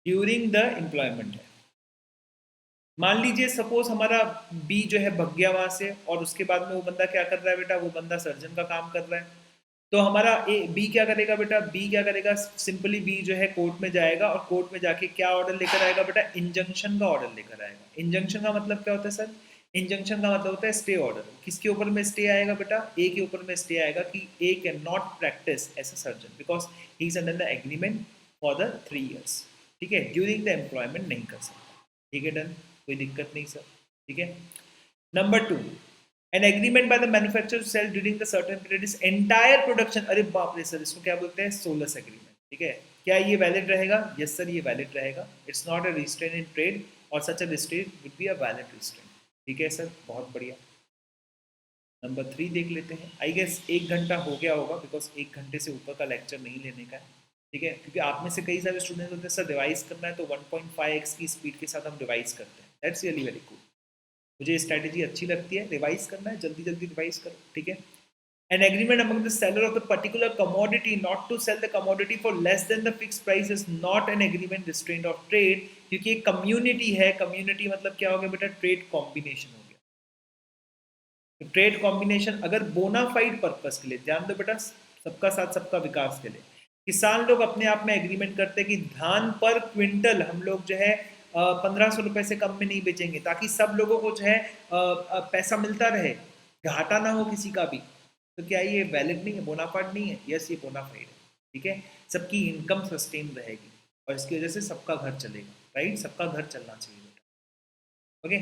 ड्यूरिंग द एम्प्लॉयमेंट है। मान लीजिए सपोज हमारा बी जो है भग गया वहां से, और उसके बाद में वो बंदा क्या कर रहा है बेटा? वो बंदा सर्जन का काम कर रहा है, तो हमारा ए बी क्या करेगा बेटा? बी क्या करेगा? सिंपली बी जो है कोर्ट में जाएगा, और कोर्ट में जाके क्या ऑर्डर लेकर आएगा बेटा? इंजंक्शन का ऑर्डर लेकर आएगा। इंजंक्शन का मतलब क्या होता है सर? इंजंक्शन का मतलब होता है स्टे ऑर्डर। किसके ऊपर में स्टे आएगा बेटा? ए के ऊपर में स्टे आएगा कि A can not practice as a surgeon because he is under the agreement for the 3 years, ठीक है? ड्यूरिंग द एम्प्लॉयमेंट नहीं कर सकता, ठीक है? डन, कोई दिक्कत नहीं सर, ठीक है? Number 2, an agreement by the manufacturer to sell during the certain period is entire production। अरे बाप रे सर, इसको क्या बोलते हैं? सोलस एग्रीमेंट, ठीक है? क्या ये वैलिड रहेगा? यस सर, ये वैलिड रहेगा। It's not a restraint in trade, और such a restraint would be a valid restraint, ठीक है सर? बहुत बढ़िया। नंबर 3 देख लेते हैं। आई गेस 1 घंटा हो गया होगा, बिकॉज 1 घंटे से ऊपर का लेक्चर नहीं लेने का है, ठीक है? क्योंकि आप में से कई सारे स्टूडेंट्स होते हैं सर रिवाइज करना है तो 1.5x की स्पीड के साथ हम रिवाइज करते हैं। दैट्स रियली वेरी गुड, मुझे स्ट्रैटेजी अच्छी लगती है। रिवाइज करना है, जल्दी जल्दी रिवाइज करो, ठीक है? An agreement among the seller of the particular commodity not to sell the commodity for less than the fixed price is not an agreement restraint of trade, क्योंकि एक कम्युनिटी है। कम्युनिटी मतलब क्या हो गया बेटा? ट्रेड कॉम्बिनेशन हो गया। ट्रेड कॉम्बिनेशन अगर बोनाफाइड पर्पस के लिए, ध्यान दो बेटा, सबका साथ सबका विकास के लिए, किसान लोग अपने आप में एग्रीमेंट करते हैं कि धान पर क्विंटल हम लोग जो है 1500 रुपए से कम में नहीं बेचेंगे, ताकि सब लोगों को जो है पैसा मिलता रहे, घाटा ना हो किसी का भी। तो क्या ये वैलिड नहीं है? बोनाफाइड नहीं है? यस, ये बोनाफाइड है, ठीक है? सबकी इनकम सस्टेन रहेगी और इसकी वजह से सबका घर चलेगा, राइट? सबका घर चलना चाहिए बेटा, okay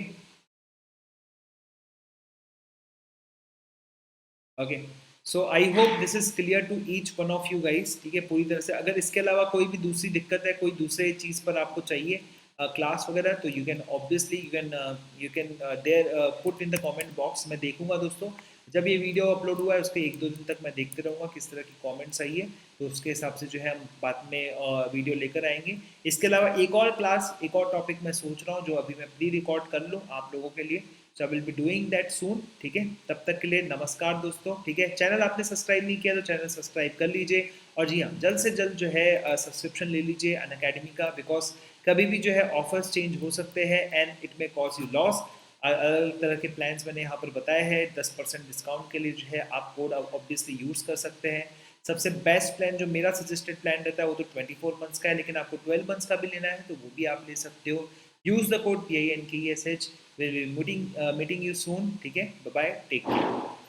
okay. So I hope this is clear to each one of you guys, ठीक है? पूरी तरह से। अगर इसके अलावा कोई भी दूसरी दिक्कत है, कोई दूसरे चीज़ पर आपको चाहिए क्लास वगैरह, तो you can obviously you can there put in the comment box. मैं देखूंगा दोस्तों, जब ये वीडियो अपलोड हुआ है उसके 1-2 दिन तक मैं देखते रहूँगा किस तरह की कमेंट्स आई है, तो उसके हिसाब से जो है हम बाद में वीडियो लेकर आएंगे। इसके अलावा एक और क्लास, एक और टॉपिक मैं सोच रहा हूँ जो अभी मैं प्री रिकॉर्ड कर लूँ आप लोगों के लिए, so I will be doing that soon, ठीक है? तब तक के लिए नमस्कार दोस्तों, ठीक है? चैनल आपने सब्सक्राइब नहीं किया तो चैनल सब्सक्राइब कर लीजिए, और जी हाँ, जल्द से जल्द जो है सब्सक्रिप्शन ले लीजिए अनअकैडमी का, बिकॉज कभी भी जो है ऑफर्स चेंज हो सकते हैं and it may cause you loss. अलग अलग तरह के प्लान्स मैंने यहाँ पर बताए हैं। 10% डिस्काउंट के लिए जो है आप कोड ऑब्वियसली यूज़ कर सकते हैं। सबसे बेस्ट प्लान जो मेरा सजेस्टेड प्लान रहता है वो तो 24 मंथ्स का है, लेकिन आपको 12 मंथ्स का भी लेना है तो वो भी आप ले सकते हो। Use the code PINKESH। Will be meeting you soon. ठीक है, बाय बाय, टेक केयर।